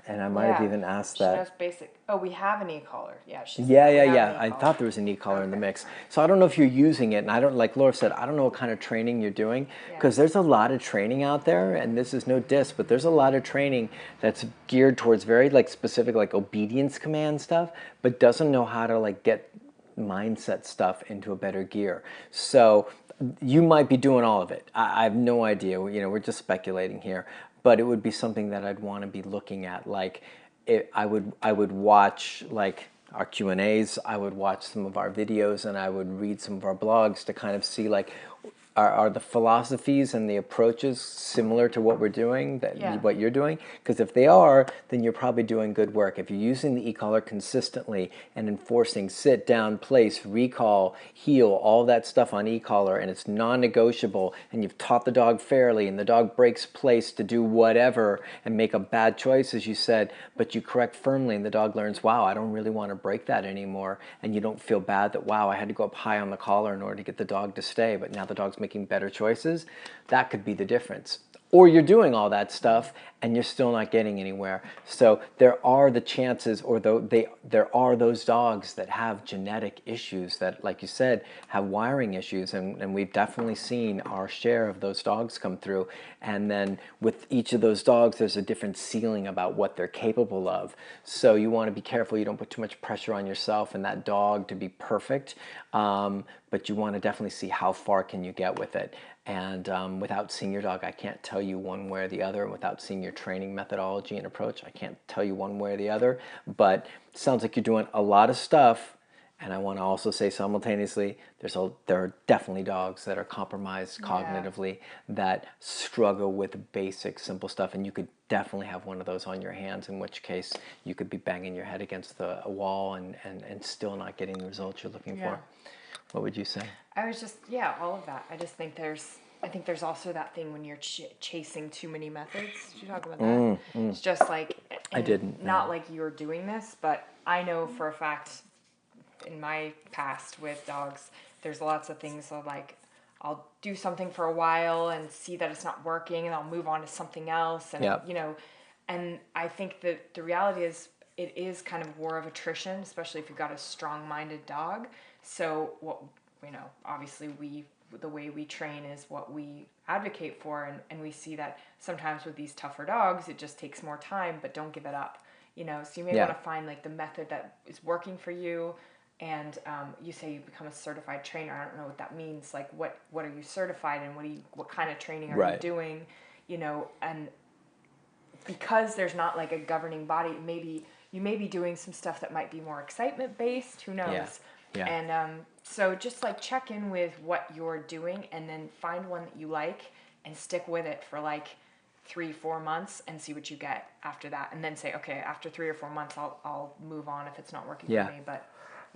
and I might have even asked that. She knows basic. Oh, we have an e-collar. Yeah, she's. Yeah. I thought there was an e-collar in the mix. So I don't know if you're using it, and I don't, like Laura said, I don't know what kind of training you're doing, because there's a lot of training out there, and this is no diss, but there's a lot of training that's geared towards very like specific like obedience command stuff, but doesn't know how to like get mindset stuff into a better gear. So you might be doing all of it. I have no idea. We're just speculating here, but it would be something that I'd want to be looking at. Like, I would watch like our Q&As. I would watch some of our videos, and I would read some of our blogs to kind of see like, are the philosophies and the approaches similar to what we're doing, what you're doing? Because if they are, then you're probably doing good work. If you're using the e-collar consistently and enforcing sit, down, place, recall, heel, all that stuff on e-collar, and it's non-negotiable, and you've taught the dog fairly, and the dog breaks place to do whatever and make a bad choice, as you said, but you correct firmly, and the dog learns, wow, I don't really want to break that anymore, and you don't feel bad that, wow, I had to go up high on the collar in order to get the dog to stay, but now the dog's making better choices. That could be the difference. Or you're doing all that stuff and you're still not getting anywhere. So there are the chances, or there are those dogs that have genetic issues that, like you said, have wiring issues, and we've definitely seen our share of those dogs come through. And then with each of those dogs, there's a different ceiling about what they're capable of. So you want to be careful you don't put too much pressure on yourself and that dog to be perfect, but you want to definitely see how far can you get with it. And without seeing your dog, I can't tell you one way or the other. Without seeing your training methodology and approach, I can't tell you one way or the other. But it sounds like you're doing a lot of stuff. And I want to also say simultaneously, there are definitely dogs that are compromised cognitively that struggle with basic, simple stuff. And you could definitely have one of those on your hands, in which case you could be banging your head against a wall and still not getting the results you're looking for. What would you say? I was just, all of that. I just think there's also that thing when you're chasing too many methods. Did you talk about that? It's just like, I didn't. Not like you're doing this, but I know for a fact in my past with dogs, there's lots of things like I'll do something for a while and see that it's not working, and I'll move on to something else. And, and I think that the reality is it is kind of war of attrition, especially if you've got a strong-minded dog. So, obviously we the way we train is what we advocate for, and we see that sometimes with these tougher dogs it just takes more time, but don't give it up, so you may want to find like the method that is working for you. And you say you become a certified trainer. I don't know what that means. Like, what are you certified in? What kind of training are you doing? And because there's not like a governing body, maybe you may be doing some stuff that might be more excitement based. Who knows? Yeah. And so just like check in with what you're doing, and then find one that you like and stick with it for like 3-4 months and see what you get after that, and then say, okay, after 3 or 4 months, I'll move on if it's not working for me. But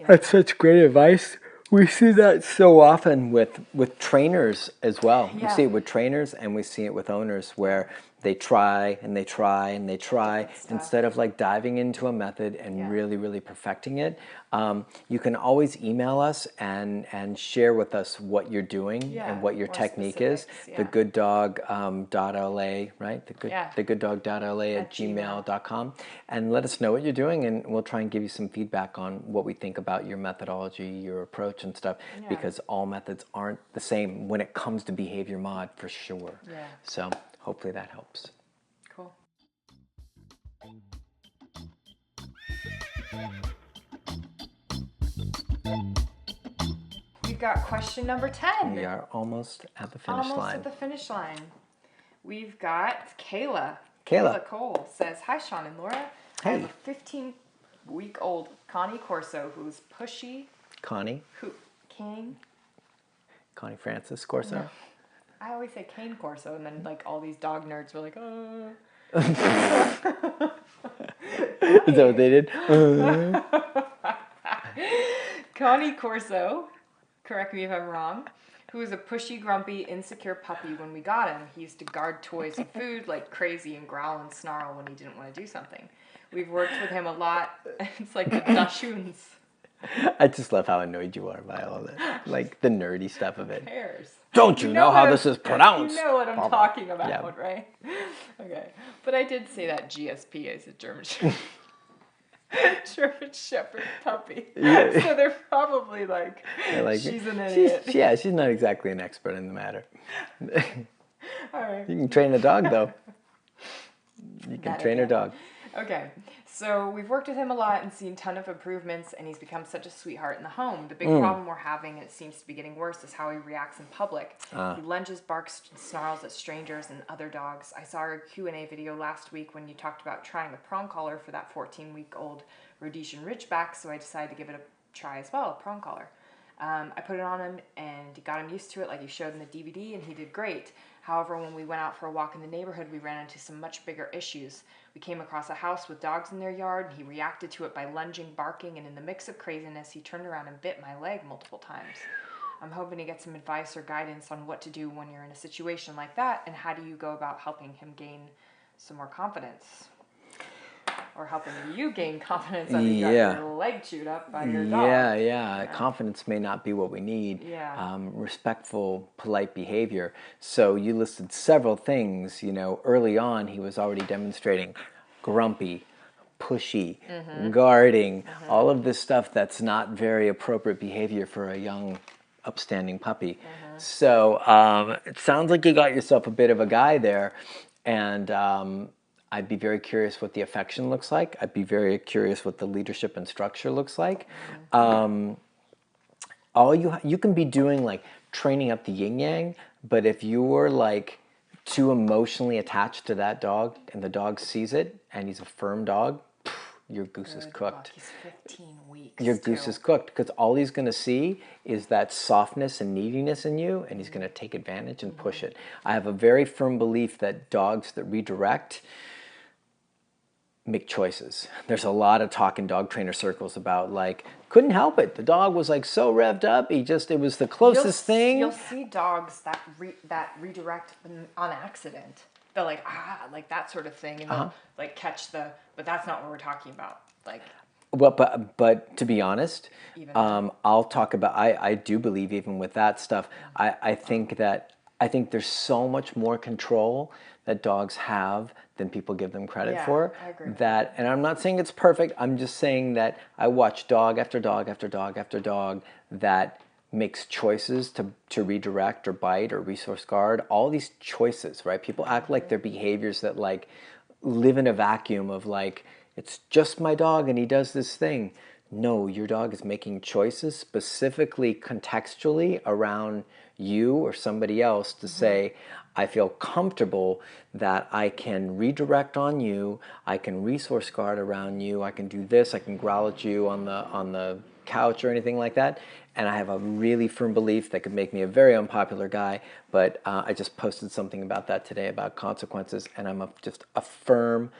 that's such great advice. We see that so often with trainers as well. We see it with trainers, and we see it with owners, where they try and they try and they try instead of like diving into a method and really, really perfecting it. You can always email us and share with us what you're doing and what your technique is. thegooddog.la, right? thegooddog.la at gmail.com, and let us know what you're doing, and we'll try and give you some feedback on what we think about your methodology, your approach and stuff, because all methods aren't the same when it comes to behavior mod, for sure. So hopefully that helps. Cool. We've got question number 10. We are almost at the finish line. Almost at the finish line. We've got Kayla. Kayla Cole says, hi, Sean and Laura. Hey. I have a 15-week-old Cane Corso who's pushy. Connie Francis Corso. No. I always say Cane Corso, and then like all these dog nerds were like, oh. Is that what they did? Cane Corso, correct me if I'm wrong, who was a pushy, grumpy, insecure puppy when we got him. He used to guard toys and food like crazy and growl and snarl when he didn't want to do something. We've worked with him a lot. It's like the Dashuns. I just love how annoyed you are by all of it. Like the nerdy stuff of it. Who cares? Don't you know how this is pronounced? You know what I'm talking about, right? Okay. But I did say that GSP is a German Shepherd puppy. Yeah. So they're probably like she's an idiot. She's not exactly an expert in the matter. All right. You can train a dog, though. You can train a dog. Okay, so we've worked with him a lot and seen a ton of improvements, and he's become such a sweetheart in the home. The big problem we're having, and it seems to be getting worse, is how he reacts in public. He lunges, barks, and snarls at strangers and other dogs. I saw a Q&A video last week when you talked about trying a prong collar for that 14-week-old Rhodesian Ridgeback, so I decided to give it a try as well, a prong collar. I put it on him, and he got him used to it like you showed in the DVD, and he did great. However, when we went out for a walk in the neighborhood, we ran into some much bigger issues. We came across a house with dogs in their yard, and he reacted to it by lunging, barking, and in the mix of craziness, he turned around and bit my leg multiple times. I'm hoping to get some advice or guidance on what to do when you're in a situation like that, and how do you go about helping him gain some more confidence? Or helping you gain confidence after you got your leg chewed up by your dog. Yeah. Confidence may not be what we need. Yeah. Respectful, polite behavior. So you listed several things. Early on, he was already demonstrating grumpy, pushy, guarding, all of this stuff that's not very appropriate behavior for a young, upstanding puppy. So it sounds like you got yourself a bit of a guy there, and I'd be very curious what the affection looks like. I'd be very curious what the leadership and structure looks like. All you can be doing like training up the yin yang, but if you're like too emotionally attached to that dog and the dog sees it and he's a firm dog, your goose is cooked. He's 15 weeks. Your goose is cooked, because all he's going to see is that softness and neediness in you, and he's going to take advantage and push it. I have a very firm belief that dogs that redirect make choices. There's a lot of talk in dog trainer circles about like, couldn't help it. The dog was like so revved up. It was the closest thing. You'll see dogs that redirect on accident. They're like, like that sort of thing. And they'll like catch but that's not what we're talking about. Like, well, but to be honest, I'll talk about, I do believe even with that stuff, I think there's so much more control that dogs have than people give them credit for. I agree. And I'm not saying it's perfect. I'm just saying that I watch dog after dog after dog after dog that makes choices to redirect or bite or resource guard, all these choices, right? People act like they're behaviors that like live in a vacuum of like, it's just my dog and he does this thing. No, your dog is making choices specifically contextually around you or somebody else to say, I feel comfortable that I can redirect on you, I can resource guard around you, I can do this, I can growl at you on the couch or anything like that. And I have a really firm belief that could make me a very unpopular guy, but I just posted something about that today about consequences, and I'm just a firm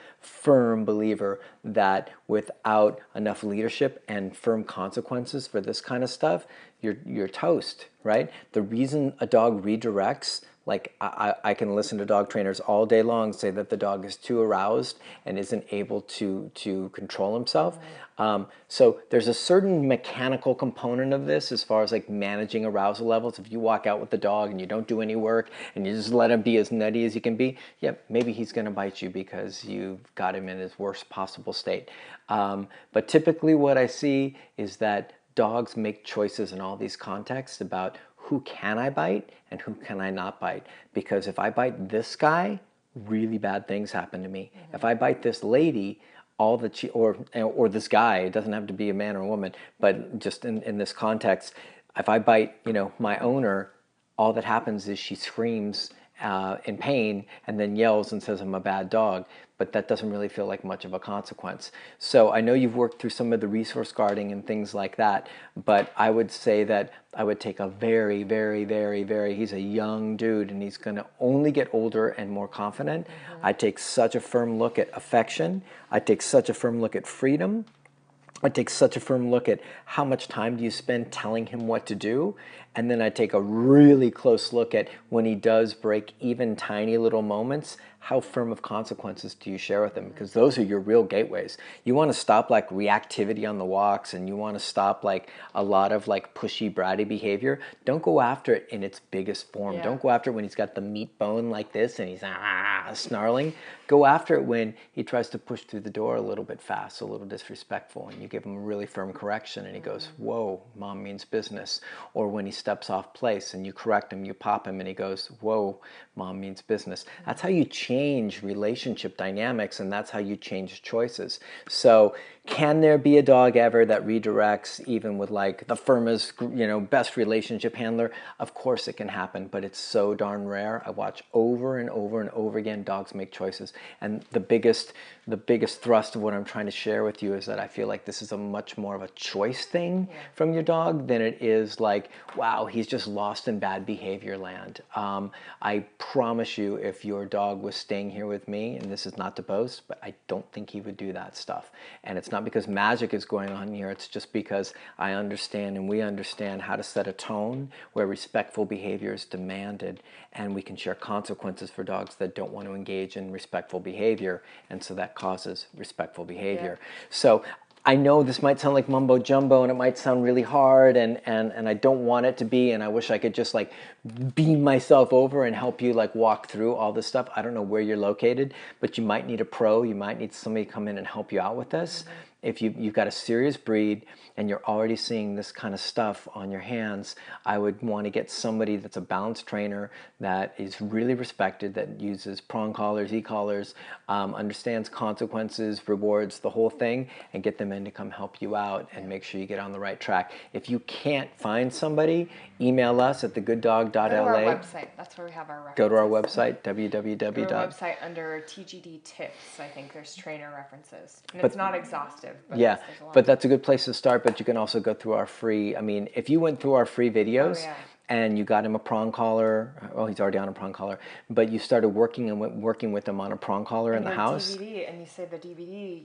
believer that without enough leadership and firm consequences for this kind of stuff, you're toast, right? The reason a dog redirects, like I can listen to dog trainers all day long say that the dog is too aroused and isn't able to control himself. So there's a certain mechanical component of this as far as like managing arousal levels. If you walk out with the dog and you don't do any work and you just let him be as nutty as he can be, yeah, maybe he's going to bite you because you've got him in his worst possible state. But typically what I see is that dogs make choices in all these contexts about who can I bite and who can I not bite. Because if I bite this guy, really bad things happen to me. If I bite this lady, all that she, or this guy, it doesn't have to be a man or a woman, but just in this context, if I bite, my owner, all that happens is she screams in pain and then yells and says I'm a bad dog, but that doesn't really feel like much of a consequence. So I know you've worked through some of the resource guarding and things like that, but I would say that I would take a very, very, very, very, he's a young dude and he's going to only get older and more confident. I take such a firm look at affection. I take such a firm look at freedom. I take such a firm look at how much time do you spend telling him what to do, and then I take a really close look at when he does break even tiny little moments, how firm of consequences do you share with him? Because those are your real gateways. You want to stop like reactivity on the walks, and you want to stop like a lot of like pushy, bratty behavior. Don't go after it in its biggest form. Yeah. Don't go after it when he's got the meat bone like this and he's snarling. Go after it when he tries to push through the door a little bit fast, a little disrespectful, and you give him a really firm correction and he goes, whoa, mom means business. Or when he steps off place and you correct him, you pop him and he goes, whoa, mom means business. That's how you change relationship dynamics, and that's how you change choices. So can there be a dog ever that redirects even with like the firmest, best relationship handler? Of course it can happen, but it's so darn rare. I watch over and over and over again dogs make choices, and the biggest thrust of what I'm trying to share with you is that I feel like this is a much more of a choice thing from your dog than it is like, wow, he's just lost in bad behavior land. I promise you, if your dog was staying here with me, and this is not to boast, but I don't think he would do that stuff. And it's not because magic is going on here, it's just because I understand and we understand how to set a tone where respectful behavior is demanded, and we can share consequences for dogs that don't want to engage in respectful behavior, and so that causes respectful behavior. So I know this might sound like mumbo jumbo and it might sound really hard, and I don't want it to be, and I wish I could just like beam myself over and help you like walk through all this stuff. I don't know where you're located, but you might need a pro, you might need somebody to come in and help you out with this. If you've got a serious breed and you're already seeing this kind of stuff on your hands, I would want to get somebody that's a balanced trainer that is really respected, that uses prong collars, e-collars, understands consequences, rewards, the whole thing, and get them in to come help you out and make sure you get on the right track. If you can't find somebody, email us at thegooddog.la. Go to our website. That's where we have our references. Go to our website, www. Go to our website under TGD tips. I think there's trainer references. And it's not exhaustive. But yeah, there's a lot. but that's a good place to start. But you can also go through our free, if you went through our free videos and you got him a prong collar, oh, he's already on a prong collar, but you started working with him on a prong collar in the house. DVD, and you say the DVD,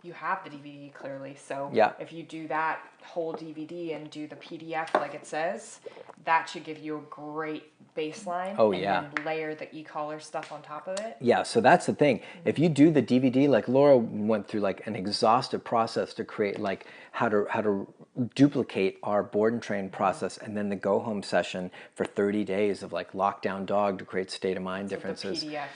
you have the DVD clearly. So yeah. If you do that whole DVD and do the PDF like it says, that should give you a great baseline. Oh, and then layer the e-collar stuff on top of it. Yeah, so that's the thing. If you do the DVD, like Laura went through like an exhaustive process to create like how to duplicate our board and train process, and then the go home session for 30 days of like lockdown dog to create state of mind differences. The PDF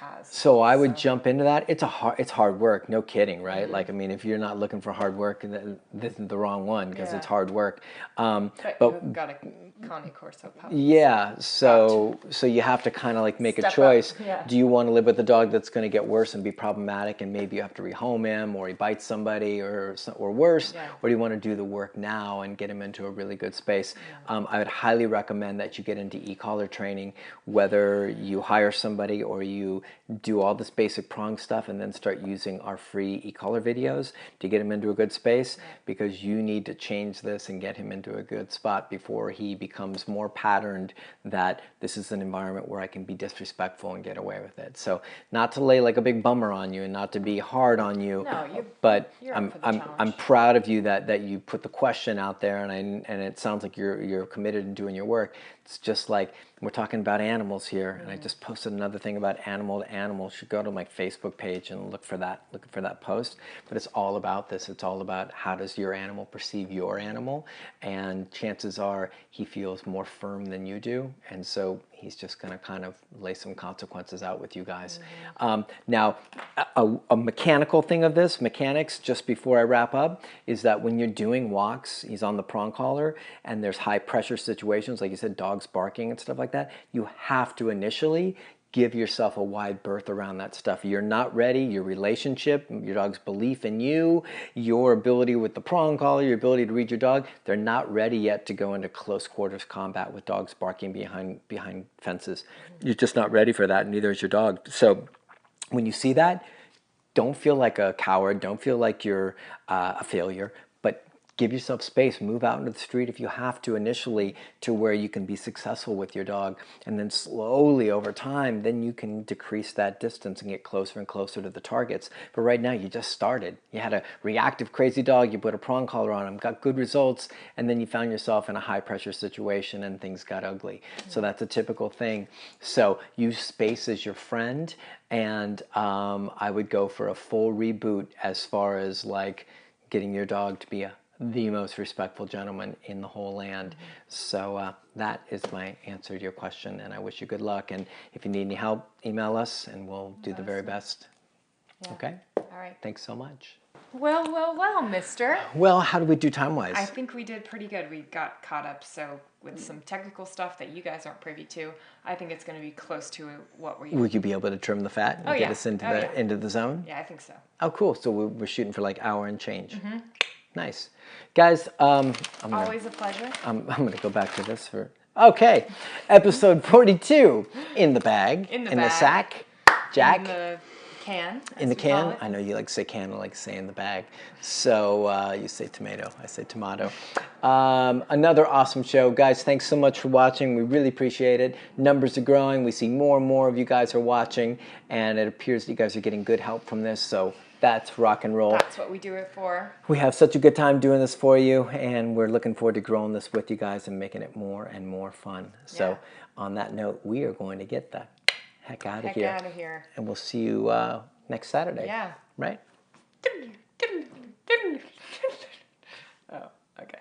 has. So I would jump into that. It's hard work, no kidding, right? Like, I mean, if you're not looking for hard work, then this is the wrong one, because it's hard work. But you've got a Cane Corso pup. Yeah, so you have to kind of like make a choice. Do you want to live with a dog that's going to get worse and be problematic, and maybe you have to rehome him, or he bites somebody, or worse, or do you want to do the work now and get him into a really good space? I would highly recommend that you get into e-collar training, whether you hire somebody or you do all this basic prong stuff and then start using our free e-collar videos to get him into a good space, because you need to change this and get him into a good spot before he becomes more patterned that this is an environment where I can be disrespectful and get away with it. So not to lay like a big bummer on you and not to be hard on you, but I'm proud of you that you put the question out there, and it sounds like you're committed in doing your work. It's just like we're talking about animals here, and I just posted another thing about animal to animal. You should go to my Facebook page and look for that post. But it's all about this. It's all about how does your animal perceive your animal, and chances are he feels more firm than you do, and so he's just going to kind of lay some consequences out with you guys. Now, a mechanical thing of this, mechanics, just before I wrap up, is that when you're doing walks, he's on the prong collar, and there's high pressure situations, like you said, dogs barking and stuff like that, you have to initially give yourself a wide berth around that stuff. You're not ready, your relationship, your dog's belief in you, your ability with the prong collar, your ability to read your dog, they're not ready yet to go into close quarters combat with dogs barking behind fences. You're just not ready for that, and neither is your dog. So when you see that, don't feel like a coward, don't feel like you're a failure, but give yourself space, move out into the street if you have to initially, to where you can be successful with your dog, and then slowly over time, then you can decrease that distance and get closer and closer to the targets. But right now, you just started. You had a reactive crazy dog, you put a prong collar on him, got good results, and then you found yourself in a high pressure situation and things got ugly. So that's a typical thing. So use space as your friend, and I would go for a full reboot as far as like getting your dog to be the most respectful gentleman in the whole land. So that is my answer to your question, and I wish you good luck. And if you need any help, email us, and we'll do the very best. Okay? All right. Thanks so much. Well, mister. Well, how did we do time-wise? I think we did pretty good. We got caught up, so with some technical stuff that you guys aren't privy to, I think it's going to be close to what we... Would you be able to trim the fat and get us into the zone? Yeah, I think so. Oh, cool. So we're shooting for like hour and change. Nice. Guys, Always a pleasure. I'm going to go back to this for... Okay. Episode 42. In the bag. In the sack. Jack. In the can. In the can. I know you like to say can, I like to say in the bag. So you say tomato. I say tomato. Another awesome show. Guys, thanks so much for watching. We really appreciate it. Numbers are growing. We see more and more of you guys are watching, and it appears that you guys are getting good help from this. So that's rock and roll. That's what we do it for. We have such a good time doing this for you, and we're looking forward to growing this with you guys and making it more and more fun. So on that note, we are going to get the heck out of here. And we'll see you next Saturday. Yeah. Right? Oh, okay.